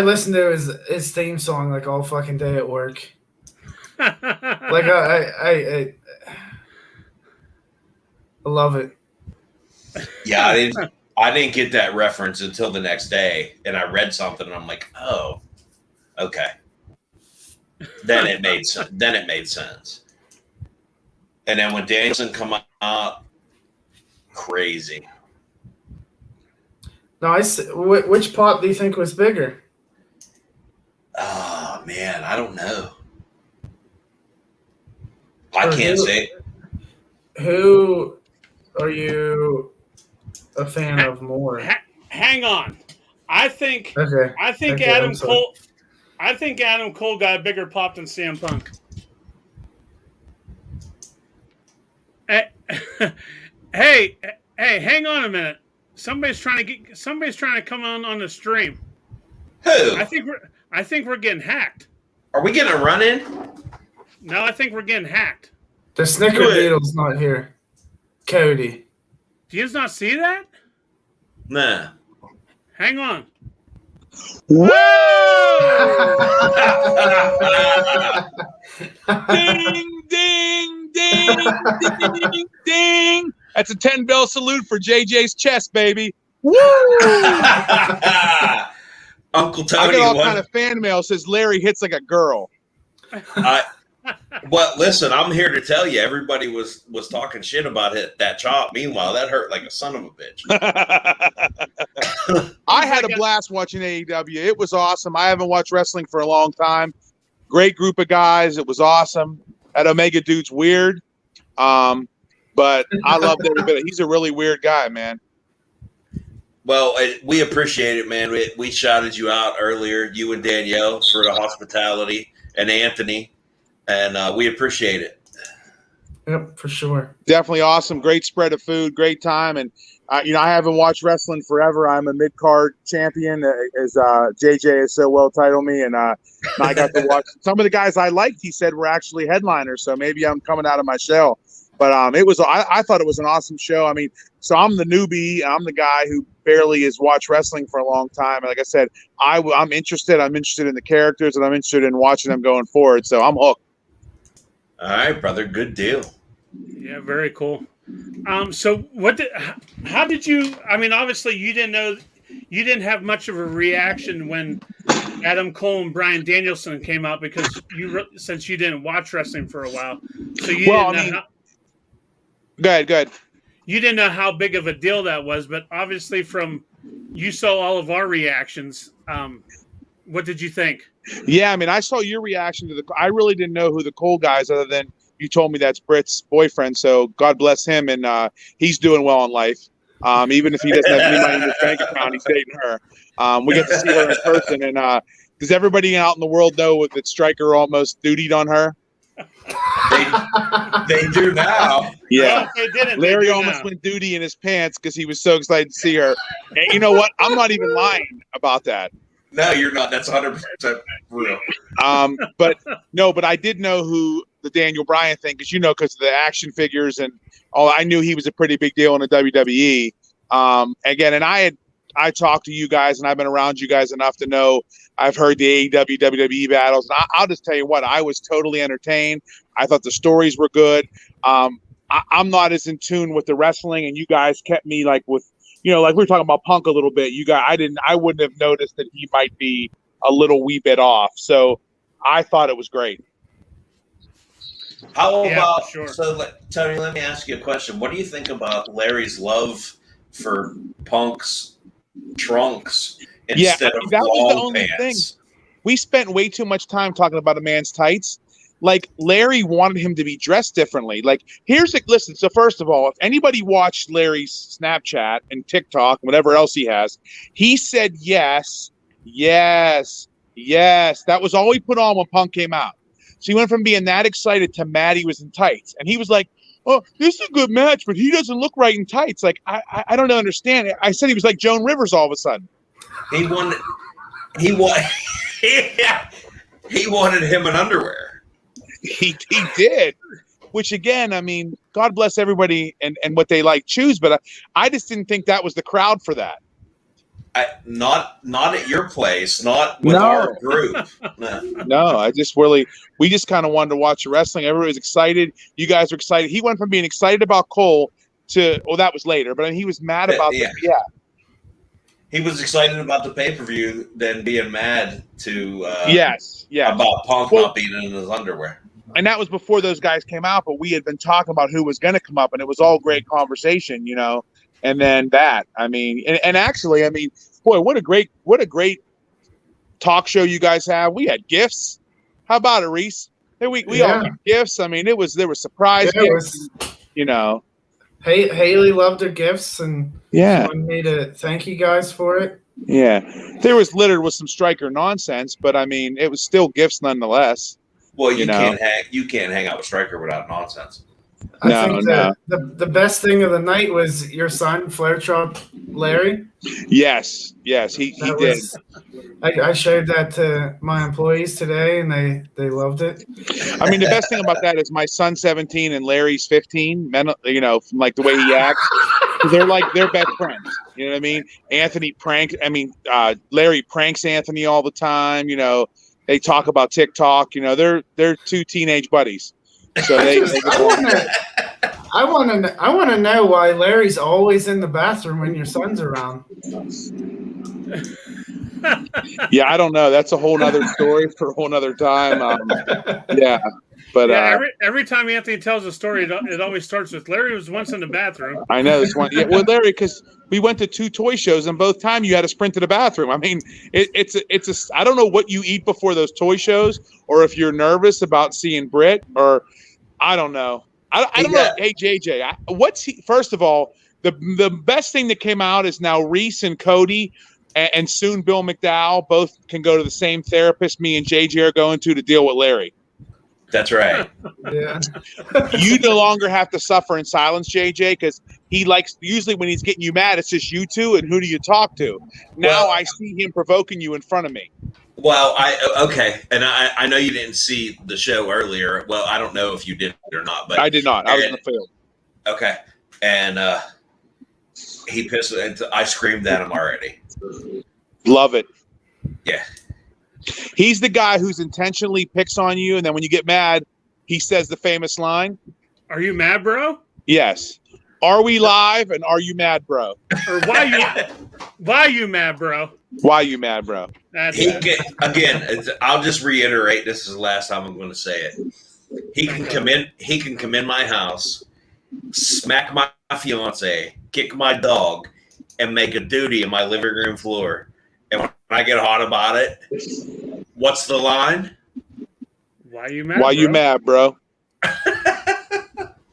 listened to his theme song like all fucking day at work. Like I love it. Yeah, I didn't get that reference until the next day, and I read something, and I'm like, oh, okay. Then it made sense. And then when Danielson come out, crazy. No, which pop do you think was bigger? Oh man, I don't know. I can't say. Who are you a fan of more? Hang on. I think Adam Cole. I think Adam Cole got a bigger pop than CM Punk. Hey, hang on a minute. Somebody's trying to come on the stream. Who? I think we're getting hacked. Are we getting a run in? No, I think we're getting hacked. The Snickerdoodle's not here. Cody. Do you not see that? Nah. Hang on. Whoa! Ding, ding, ding, ding, ding. That's a 10-bell salute for JJ's chest, baby. Woo! Uncle Tony. I get all kind of fan mail says Larry hits like a girl. Well, listen, I'm here to tell you, everybody was talking shit about that chop. Meanwhile, that hurt like a son of a bitch. I had a blast watching AEW. It was awesome. I haven't watched wrestling for a long time. Great group of guys. It was awesome. That Omega dude's weird, but I loved every bit. He's a really weird guy, man. Well, we appreciate it, man. We shouted you out earlier, you and Danielle, for the hospitality, and Anthony. And we appreciate it. Yep, for sure. Definitely awesome. Great spread of food. Great time. And, I haven't watched wrestling forever. I'm a mid-card champion, as JJ has so well titled me. And I got to watch some of the guys I liked, he said, were actually headliners. So maybe I'm coming out of my shell. But I thought it was an awesome show. I mean, so I'm the newbie. I'm the guy who barely has watched wrestling for a long time. And like I said, I'm interested. I'm interested in the characters, and I'm interested in watching them going forward. So I'm hooked. All right, brother. Good deal. Yeah, very cool. So how did you, I mean, obviously you didn't have much of a reaction when Adam Cole and Bryan Danielson came out because since you didn't watch wrestling for a while. So you didn't know Go ahead. You didn't know how big of a deal that was, but obviously you saw all of our reactions. What did you think? Yeah, I mean, I saw your reaction to I really didn't know who the Cole guys, other than you told me that's Brit's boyfriend. So God bless him, and he's doing well in life. Even if he doesn't have any money in his bank account, he's dating her. We get to see her in person, and does everybody out in the world know that Stryker almost dutied on her? They do now. Yeah, they didn't. Larry almost went duty in his pants because he was so excited to see her. And you know what? I'm not even lying about that. No, you're not. That's 100% real. But I did know who the Daniel Bryan thing, because of the action figures and all. I knew he was a pretty big deal in the WWE. Again, and I talked to you guys, and I've been around you guys enough to know I've heard the AEW WWE battles. And I'll just tell you what, I was totally entertained. I thought the stories were good. I'm not as in tune with the wrestling, and you guys kept me like with. Like we were talking about Punk a little bit. I wouldn't have noticed that he might be a little wee bit off. So I thought it was great. How about, sure. Tony, let me ask you a question. What do you think about Larry's love for Punk's trunks instead of that was the long only pants? thing. We spent way too much time talking about a man's tights. Like, Larry wanted him to be dressed differently. Like, listen, so first of all, if anybody watched Larry's Snapchat and TikTok, whatever else he has, he said yes. That was all he put on when Punk came out. So he went from being that excited to mad he was in tights. And he was like, oh, this is a good match, but he doesn't look right in tights. Like, I don't understand. I said he was like Joan Rivers all of a sudden. He wanted him in underwear. He did. which again, I mean, God bless everybody and what they like choose, but I just didn't think that was the crowd for that. Not at your place, not with No. our group. No. No, we just kind of wanted to watch the wrestling. Everybody was excited. You guys were excited. He went from being excited about Cole to, well, that was later, but I mean, he was mad about He was excited about the pay-per-view than being mad to yes. about Punk not being in his underwear. And that was before those guys came out, but we had been talking about who was going to come up, and it was all great conversation, you know. And then that, I mean, and actually, I mean, boy, what a great talk show you guys have. We had gifts. How about it, Reese? We all got gifts. I mean, there were surprise gifts. You know, Haley loved her gifts, and she wanted me to thank you guys for it. Yeah, there was littered with some Striker nonsense, but I mean, it was still gifts nonetheless. Well, you can't hang out with Striker without nonsense. I think the best thing of the night was your son, Flare Trump Larry. Yes, he did. I showed that to my employees today, and they loved it. I mean, the best thing about that is my son's 17 and Larry's 15. You know, from like the way he acts, they're best friends. You know what I mean? Larry pranks Anthony all the time. You know, they talk about TikTok. You know, they're two teenage buddies. So I want to know why Larry's always in the bathroom when your son's around. Yeah, I don't know. That's a whole nother story for a whole nother time. But every time Anthony tells a story, it always starts with Larry was once in the bathroom. I know this one. Yeah, well, Larry, because we went to 2 toy shows, and both times you had to sprint to the bathroom. I mean, it's I don't know what you eat before those toy shows, or if you're nervous about seeing Brit, or I don't know. I don't know. Hey, JJ, first of all, the best thing that came out is now Reese and Cody and soon Bill McDowell both can go to the same therapist me and JJ are going to deal with Larry. That's right. Yeah. You no longer have to suffer in silence, JJ, because he likes, usually when he's getting you mad, it's just you two, and who do you talk to? Now I see him provoking you in front of me. Well, and I know you didn't see the show earlier. Well, I don't know if you did or not, but I did not. I was in the field. Okay, and he pissed. I screamed at him already. Love it. Yeah. He's the guy who's intentionally picks on you, and then when you get mad, he says the famous line. Are you mad, bro? Yes. Are we live, and are you mad, bro? Or why you mad, bro? Why you mad, bro? Again, I'll just reiterate, this is the last time I'm going to say it. He can come in my house, smack my fiance, kick my dog, and make a duty in my living room floor. And when I get hot about it, what's the line? Why you mad? Why you mad, bro?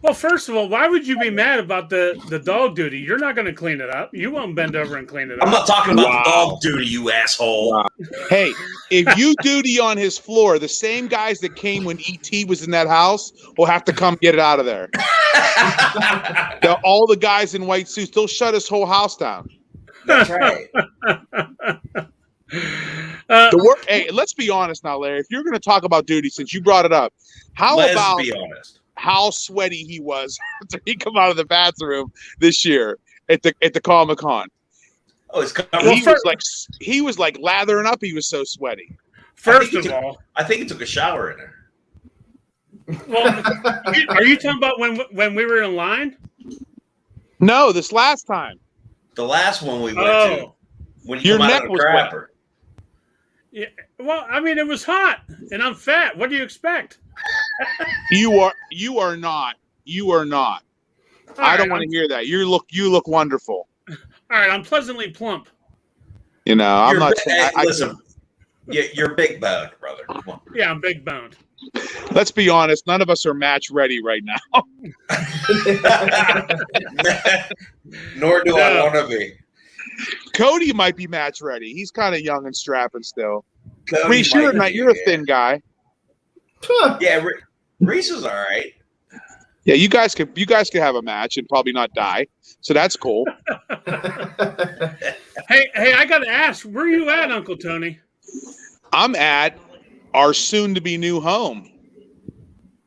Well, first of all, why would you be mad about the dog duty? You're not going to clean it up. You won't bend over and clean it up. I'm not talking about the dog duty, you asshole. Wow. Hey, if you duty on his floor, the same guys that came when E.T. was in that house will have to come get it out of there. All the guys in white suits, they'll shut his whole house down. That's right. Hey, let's be honest now, Larry. If you're going to talk about duty, since you brought it up, let's be honest. How sweaty he was after he come out of the bathroom this year at the Comic-Con. Oh, he was like lathering up. He was so sweaty. First of all, I think he took a shower in there. Well, are you talking about when we were in line? No, this last time. The last one we went to. When your neck was crapper. Yeah. Well, I mean, it was hot, and I'm fat. What do you expect? You are not. I don't want to hear that. You look wonderful. All right, I'm pleasantly plump. You know, I'm not. Listen, you're big boned, brother. Come on. Yeah, I'm big boned. Let's be honest. None of us are match ready right now. Nor do I want to be. Cody might be match ready. He's kind of young and strapping still. Reese, you're a thin guy. Yeah, Reese is all right. Yeah, you guys could have a match and probably not die. So that's cool. Hey, I got to ask, where are you at, Uncle Tony? I'm at our soon-to-be new home.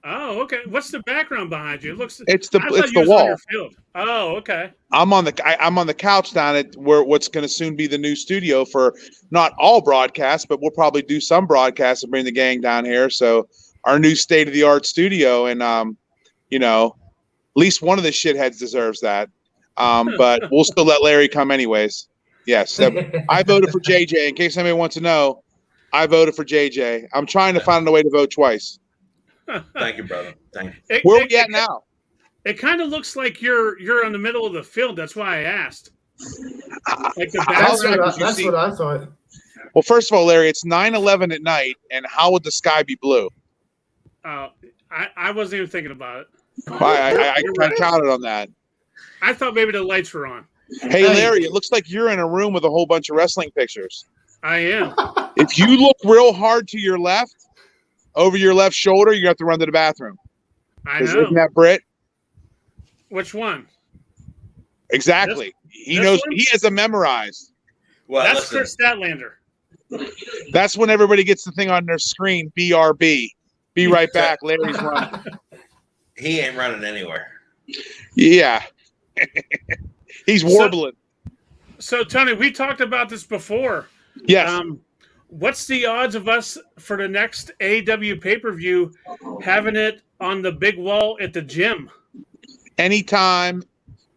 Oh, okay. What's the background behind you? It looks. It's I thought the you was on wall. your field. Oh, okay. I'm on the couch down at what's going to soon be the new studio for not all broadcasts, but we'll probably do some broadcasts and bring the gang down here. So our new state of the art studio, and at least one of the shitheads deserves that. But we'll still let Larry come anyways. Yes, I voted for JJ. In case anybody wants to know, I voted for JJ. I'm trying to find a way to vote twice. Thank you, brother. Thank you. Where are we at now? It kind of looks like you're in the middle of the field. That's why I asked. Like the That's what I thought. Well, first of all, Larry, it's 9/11 at night, and how would the sky be blue? I wasn't even thinking about it. I counted on that. I thought maybe the lights were on. Hey, Larry, it looks like you're in a room with a whole bunch of wrestling pictures. I am. If you look real hard to your left, over your left shoulder, you have to run to the bathroom. I know. Isn't that Brit? Which one? Exactly. He knows. He has them memorized. Well, that's Chris Statlander. That's when everybody gets the thing on their screen. BRB. Be right back. Larry's running. He ain't running anywhere. Yeah. He's warbling. So, Tony, we talked about this before. Yes. What's the odds of us for the next AEW pay-per-view having it on the big wall at the gym? Anytime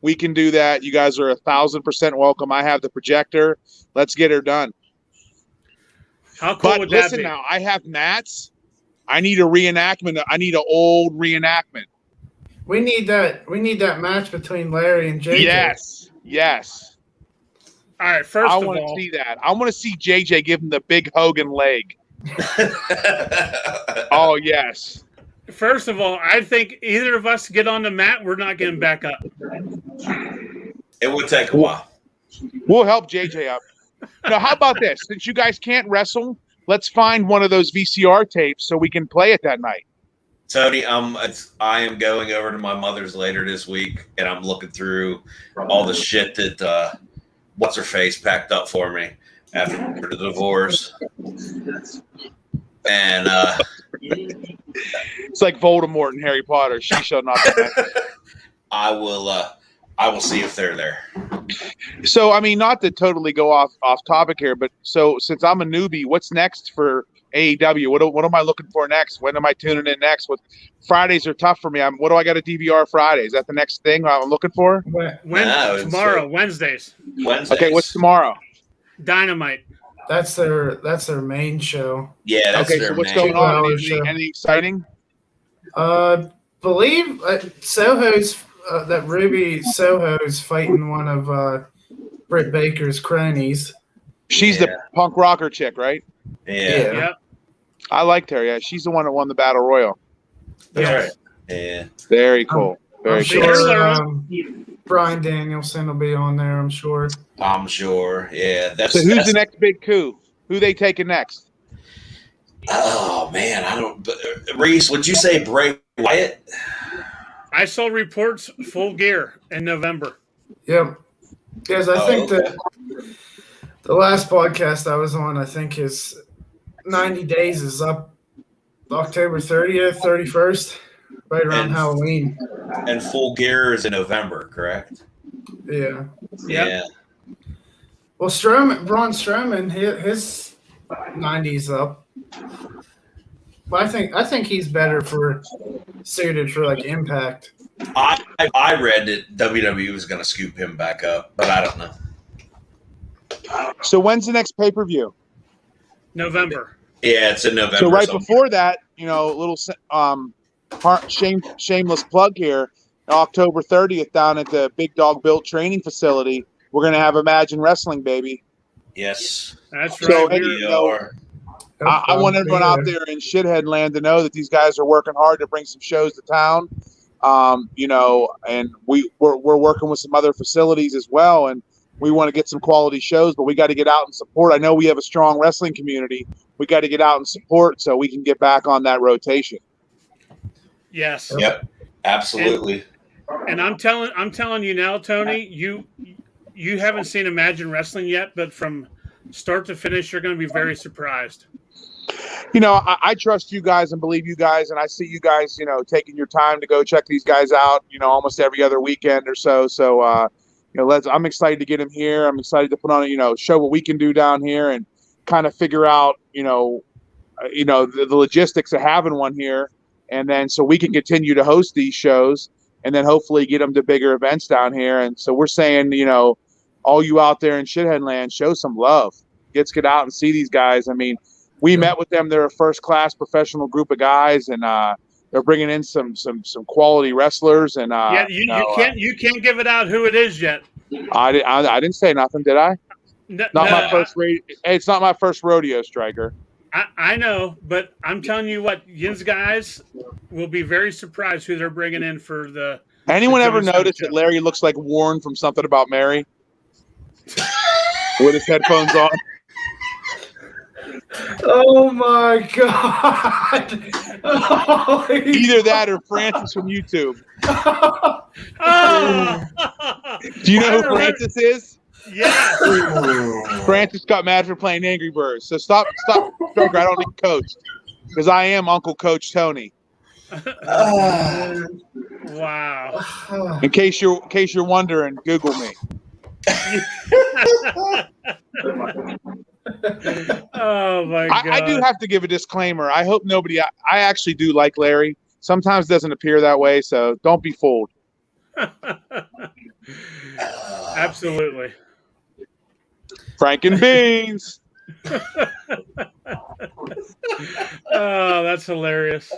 we can do that, you guys are 1,000% welcome. I have the projector. Let's get her done. How cool would that be? But listen now, I have mats. I need a reenactment. I need an old reenactment. We need that match between Larry and JJ. Yes. All right, first I of all, want to see that. I want to see JJ give him the big Hogan leg. Oh, yes. First of all, I think either of us get on the mat, we're not getting back up. It would take a while. We'll help JJ up. Now, how about this? Since you guys can't wrestle, let's find one of those VCR tapes so we can play it that night. Tony, I am going over to my mother's later this week, and I'm looking through all the shit that what's her face packed up for me after the divorce. And it's like Voldemort and Harry Potter. She shall not be named. I will see if they're there. So, I mean, not to totally go off topic here, but so since I'm a newbie, what's next for AEW? What am I looking for next? When am I tuning in next? Fridays are tough for me. What do I got to DVR Friday? Is that the next thing I'm looking for? Tomorrow, Wednesdays. Okay, what's tomorrow? Dynamite. That's their main show. Yeah. That's okay. So what's going on? Anything exciting? Believe Soho's that Ruby Soho's fighting one of Brit Baker's cronies. She's the punk rocker chick, right? Yeah. Yep. I liked her. Yeah, she's the one that won the Battle Royal. That's right. Yeah. Very cool. I'm sure Bryan Danielson will be on there. I'm sure. I'm sure. Yeah. So who's the next big coup? Who they taking next? Oh man, I don't. Reese, would you say Bray Wyatt? I saw reports Full Gear in November. Yep. Because I think that the last podcast I was on, I think his 90 days is up October 30th, 31st, right around Halloween. And Full Gear is in November, correct? Yeah. Yeah. Well, Braun Strowman, his 90's up. But I think he's better suited for like Impact. I read that WWE was going to scoop him back up, but I don't know. So when's the next pay-per-view? November. Yeah, it's in November. So right before that, little shameless plug here. October 30th down at the Big Dog Built Training Facility, we're going to have Imagine Wrestling, baby. Yes. That's so, right. I want everyone out there in shithead land to know that these guys are working hard to bring some shows to town. And we're working with some other facilities as well, and we want to get some quality shows, but we got to get out and support. I know we have a strong wrestling community. We got to get out and support so we can get back on that rotation. Yes. Yep. Absolutely. And I'm telling you now, Tony, you haven't seen Imagine Wrestling yet, but from start to finish, you're going to be very surprised. I trust you guys and believe you guys, and I see you guys, taking your time to go check these guys out, almost every other weekend or so. So, I'm excited to get them here. I'm excited to put on, show what we can do down here and kind of figure out, the logistics of having one here, and then so we can continue to host these shows, and then hopefully get them to bigger events down here. And so we're saying, all you out there in shithead land, show some love. Let's get out and see these guys. I mean, we met with them. They're a first-class professional group of guys, and they're bringing in some quality wrestlers. And you can't give it out who it is yet. I didn't say nothing, did I? My first. It's not my first rodeo, Striker. I know, but I'm telling you what, Yin's guys will be very surprised who they're bringing in for the. Anyone ever notice that Larry looks like Warren from Something About Mary? With his headphones on. Oh my God! Either that or Francis from YouTube. Do you know who Francis is? Yeah. Francis got mad for playing Angry Birds. So stop, Stroker. I don't need coach because I am Uncle Coach Tony. Wow. In case you're wondering, Google me. Oh my God. I do have to give a disclaimer. I hope nobody. I actually do like Larry. Sometimes it doesn't appear that way, so don't be fooled. Absolutely. Frank and Beans. Oh, that's hilarious.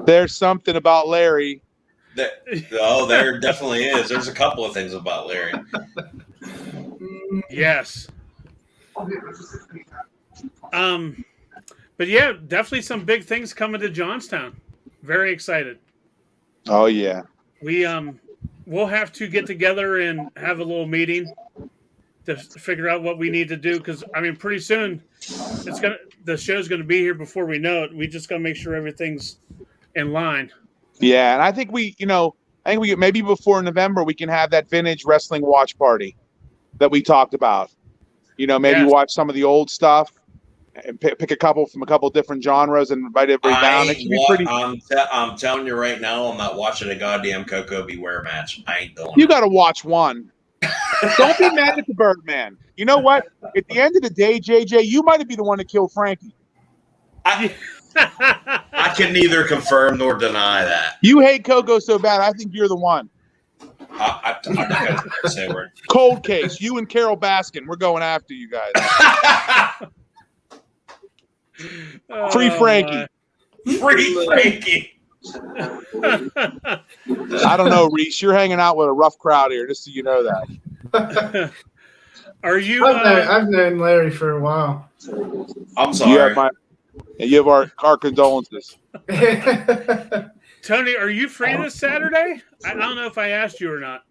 There's something about Larry. There definitely is. There's a couple of things about Larry. Yes. But yeah, definitely some big things coming to Johnstown. Very excited. Oh yeah. We'll have to get together and have a little meeting to figure out what we need to do, because pretty soon the show's gonna be here before we know it. We just gotta make sure everything's in line. Yeah, and I think we maybe before November we can have that vintage wrestling watch party that we talked about. Watch some of the old stuff and pick a couple from a couple different genres and invite everybody down. It should be pretty. I'm telling you right now, I'm not watching a goddamn Coco Beware match. I ain't going. You got to watch one. Don't be mad at the Birdman. You know what? At the end of the day, JJ, you might be the one that killed Frankie. I can neither confirm nor deny that. You hate Coco so bad, I think you're the one. I'm not going to say a word. Cold case. You and Carol Baskin. We're going after you guys. Free Frankie. Free Frankie. I don't know, Reese. You're hanging out with a rough crowd here, just so you know that. Are you? I've known Larry for a while. I'm sorry. You have our condolences. Tony, are you free this Saturday? I don't know if I asked you or not.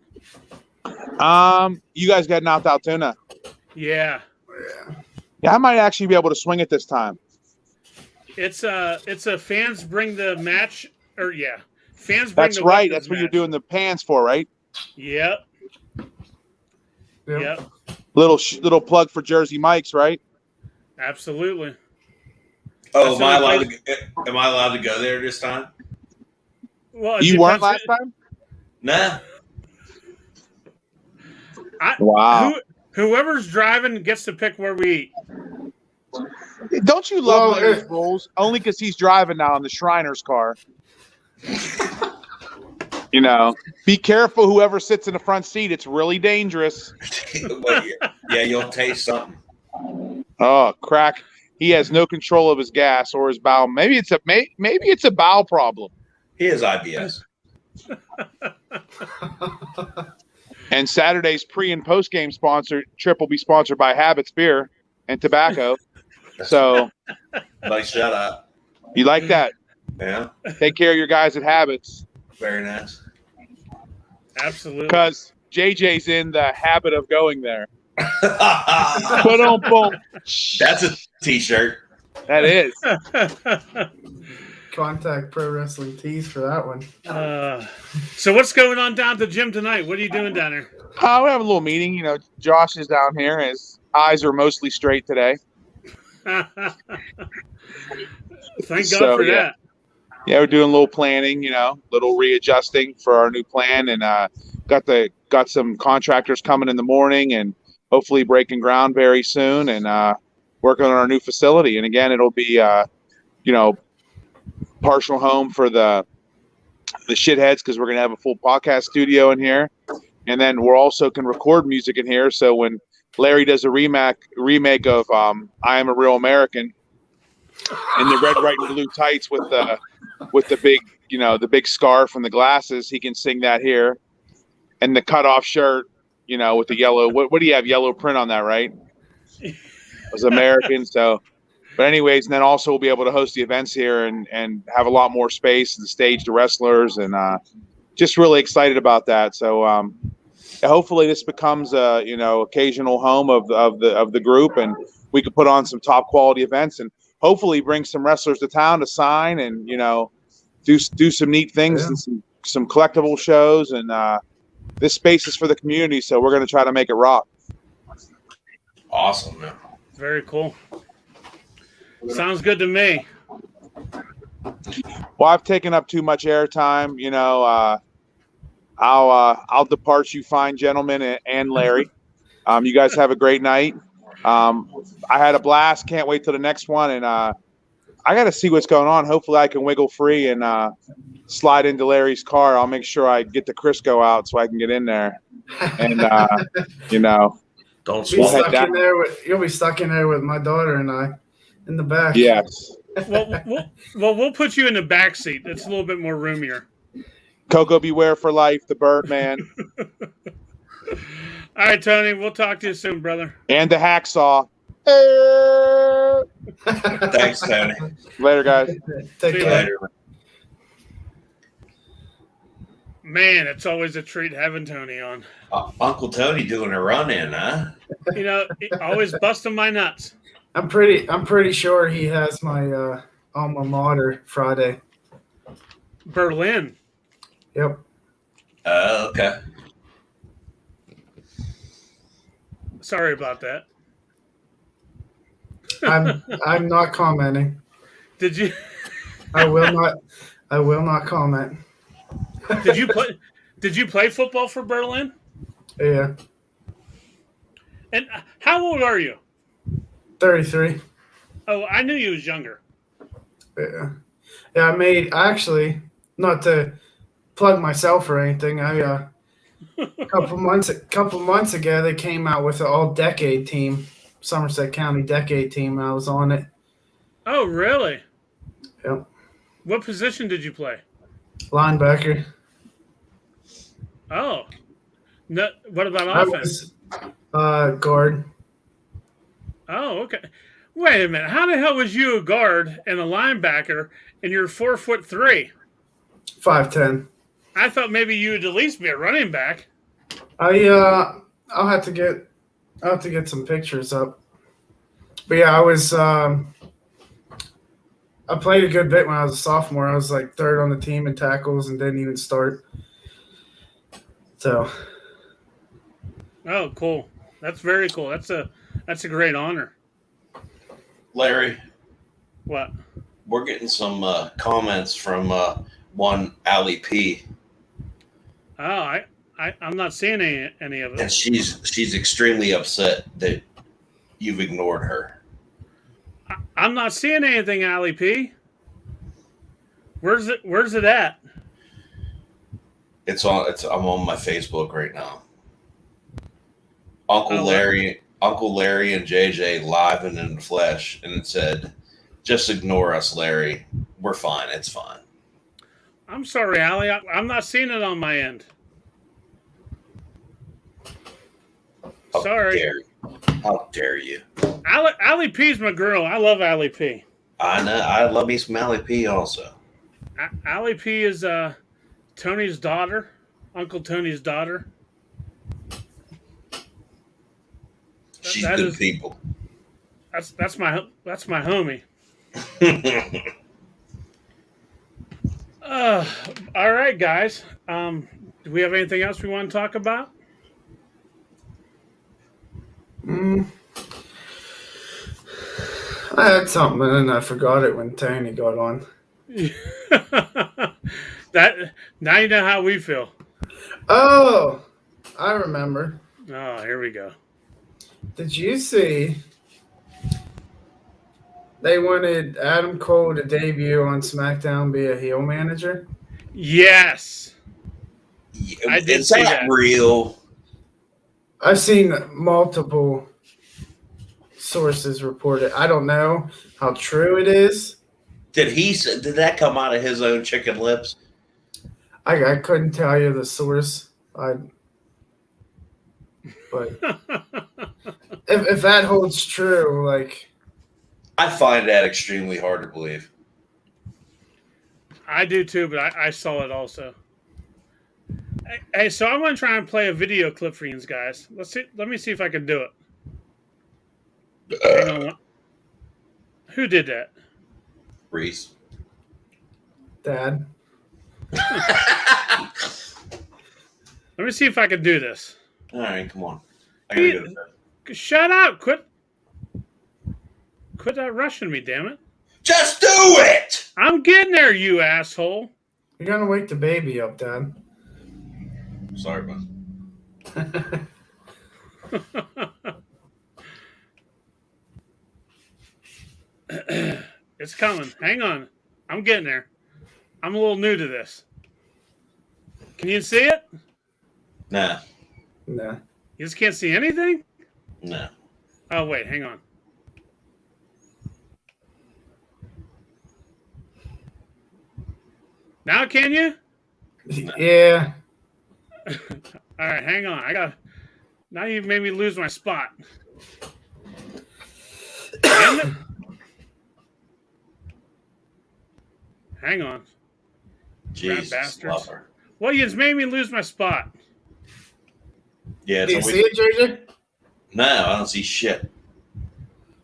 You guys got knocked out tuna. Yeah. Yeah, I might actually be able to swing it this time. It's a fans bring the match, or yeah, fans bring. That's right. That's what you're doing the pans for, right? Yep. Little plug for Jersey Mike's, right? Absolutely. Oh, am I allowed to go there this time? Well, you weren't last time? Nah. Wow. Whoever's driving gets to pick where we eat. Don't you love Larry's rules? Only because he's driving now in the Shriner's car. Be careful whoever sits in the front seat. It's really dangerous. Yeah, you'll taste something. Oh, crack. He has no control of his gas or his bowel. Maybe it's a bowel problem. He has IBS. And Saturday's pre and post game trip will be sponsored by Habits Beer and Tobacco. So, Nice shout out. You like that? Yeah. Take care of your guys at Habits. Very nice. Absolutely. Because JJ's in the habit of going there. That's a t-shirt. That is. Contact Pro Wrestling Tees for that one. So what's going on down at the gym tonight? What are you doing down there? We have a little meeting. Josh is down here. His eyes are mostly straight today. Thank God for yeah. that. Yeah, we're doing a little planning, little readjusting for our new plan, and got some contractors coming in the morning, and hopefully breaking ground very soon, and working on our new facility. And again, it'll be partial home for the shitheads, because we're gonna have a full podcast studio in here, and then we're also can record music in here. So when Larry does a remake of "I Am a Real American" in the red, white, and blue tights with the big, the big scarf and the glasses, he can sing that here. And the cutoff shirt, with the yellow. What do you have? Yellow print on that, right? It was American. So, but anyways, and then also we'll be able to host the events here and have a lot more space and stage the wrestlers, and just really excited about that. So hopefully this becomes a occasional home of the group, and we could put on some top quality events, and hopefully bring some wrestlers to town to sign, and do some neat things, and some collectible shows, and this space is for the community, so we're going to try to make it rock. Awesome, man. Very cool. Sounds good to me. Well, I've taken up too much airtime. I'll depart you fine gentlemen, and Larry. You guys have a great night. I had a blast. Can't wait till the next one, and I got to see what's going on. Hopefully I can wiggle free and slide into Larry's car. I'll make sure I get the Crisco out so I can get in there. And, Don't You'll swallow be you'll be stuck in there with my daughter and I in the back. Yes. We'll put you in the back seat. It's a little bit more roomier. Coco Beware for life, the Birdman. All right, Tony. We'll talk to you soon, brother. And the Hacksaw. Thanks, Tony. Later, guys. Take See you care. Later. Man, it's always a treat having Tony on. Uncle Tony doing a run-in, huh? Always busting my nuts. I'm pretty sure he has my alma mater Friday. Berlin. Yep. Okay. Sorry about that. I'm not commenting. Did you? I will not comment. Did you play? Did you play football for Berlin? Yeah. And how old are you? 33. Oh, I knew you was younger. Yeah. Yeah, I actually, not to plug myself or anything, a couple months ago they came out with an all-decade team, Somerset County decade team, and I was on it. Oh, really? Yep. What position did you play? Linebacker. Oh. No, what about I offense? was guard. Oh, okay. Wait a minute. How the hell was you a guard and a linebacker and you're 4'3"? 5'10". I thought maybe you would at least be a running back. I'll have to get some pictures up. But yeah, I played a good bit when I was a sophomore. I was like third on the team in tackles and didn't even start. So. Oh, cool. That's very cool. That's a great honor. Larry, What? we're getting some comments from one Allie P, Oh, I'm not seeing any of and it. she's extremely upset that you've ignored her. I'm not seeing anything, Ali P. Where's it at? I'm on my Facebook right now. Uncle Oh, Larry and JJ live and in the flesh, and it said, "Just ignore us, Larry. We're fine. It's fine." I'm sorry, Ali. I'm not seeing it on my end. Sorry. How dare you? Ali P's my girl. I love Ali P. I know. I love me some Allie P also. Ali P is Tony's daughter, Uncle Tony's daughter. She's good people. That's my homie. All right, guys. Do we have anything else we want to talk about? I had something and then I forgot it when Tony got on. That now you know how we feel. Oh, I remember. Oh, here we go. Did you see they wanted Adam Cole to debut on SmackDown, be a heel manager? Yes. I did Is see that that. real? I've seen multiple sources report it. I don't know how true it is. Did that come out of his own chicken lips? I couldn't tell you the source. But if that holds true, like I find that extremely hard to believe. I do too, but I saw it also. Hey, so I want to try and play a video clip for you guys. Let me see if I can do it. Hang on. Who did that? Reese. Dad. Let me see if I can do this. All right, come on. I gotta go to bed. Shut up! Quit rushing me, damn it! Just do it. I'm getting there, you asshole. You're gonna wake the baby up, Dad. Sorry, man. It's coming. Hang on. I'm getting there. I'm a little new to this. Can you see it? Nah. Nah. You just can't see anything? No. Oh, wait. Hang on. Now can you? Yeah. All right. Hang on. Now you've made me lose my spot. Damn it. Hang on. Jesus. Bastards. Well, you just made me lose my spot. Yeah. Do you see it, JJ? No, I don't see shit.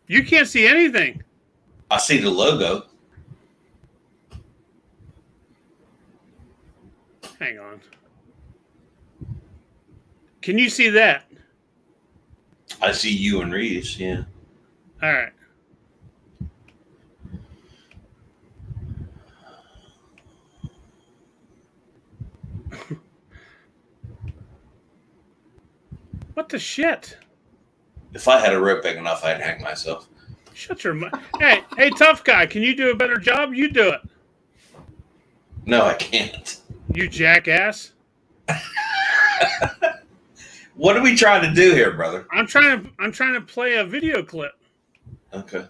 You can't see anything. I see the logo. Hang on. Can you see that? I see you and Reese. Yeah. All right. What the shit? If I had a rope big enough, I'd hang myself. Shut your mouth. Hey, tough guy, can you do a better job? You do it. No, I can't. You jackass. What are we trying to do here, brother? I'm trying to play a video clip. Okay.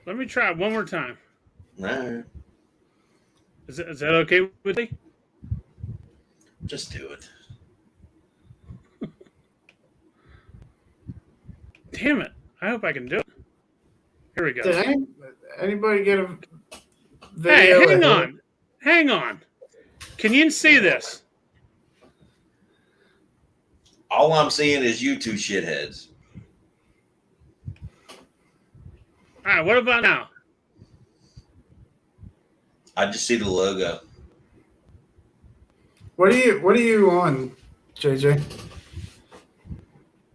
Let me try it one more time. All right. Is that okay with you? Just do it. Damn it. I hope I can do it. Here we go. Did anybody get a Hey, video? hang on. Can you see this? All I'm seeing is you two shitheads. All right, what about now? I just see the logo. What are you on, JJ?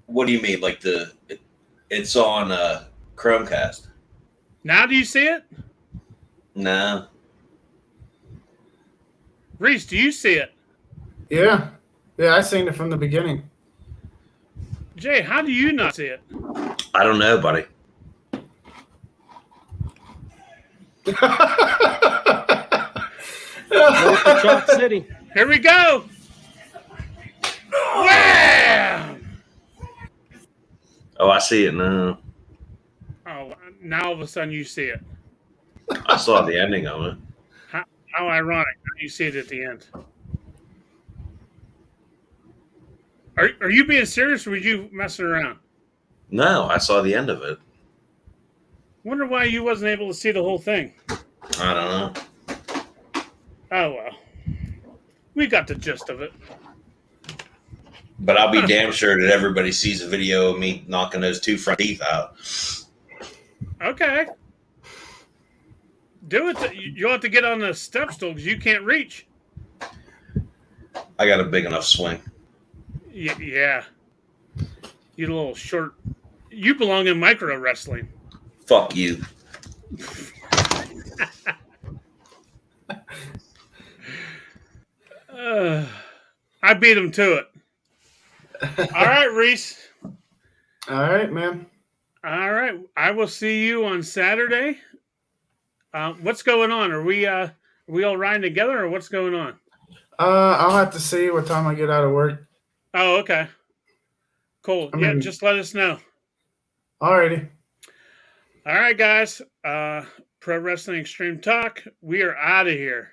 What do you mean? Like it's on Chromecast. Now do you see it? No. Reese, do you see it? Yeah. Yeah, I seen it from the beginning. Jay, how do you not see it? I don't know, buddy. Chalk City. Here we go. Wham! Oh, I see it now. Oh, now all of a sudden you see it. I saw the ending of it. How ironic. Now you see it at the end. Are you being serious or were you messing around? No, I saw the end of it. Wonder why you wasn't able to see the whole thing. I don't know. Oh, well. We got the gist of it. But I'll be damn sure that everybody sees a video of me knocking those two front teeth out. Okay. Do it. You'll have to get on the step stool because you can't reach. I got a big enough swing. Yeah. You little short. You belong in micro wrestling. Fuck you. I beat him to it. All right, Reese. All right, man. All right. I will see you on Saturday. What's going on? Are we all riding together, or what's going on? I'll have to see what time I get out of work. Oh, okay. Cool. I Yeah, mean- just let us know. Alrighty. All right, guys. Pro Wrestling Extreme Talk. We are out of here.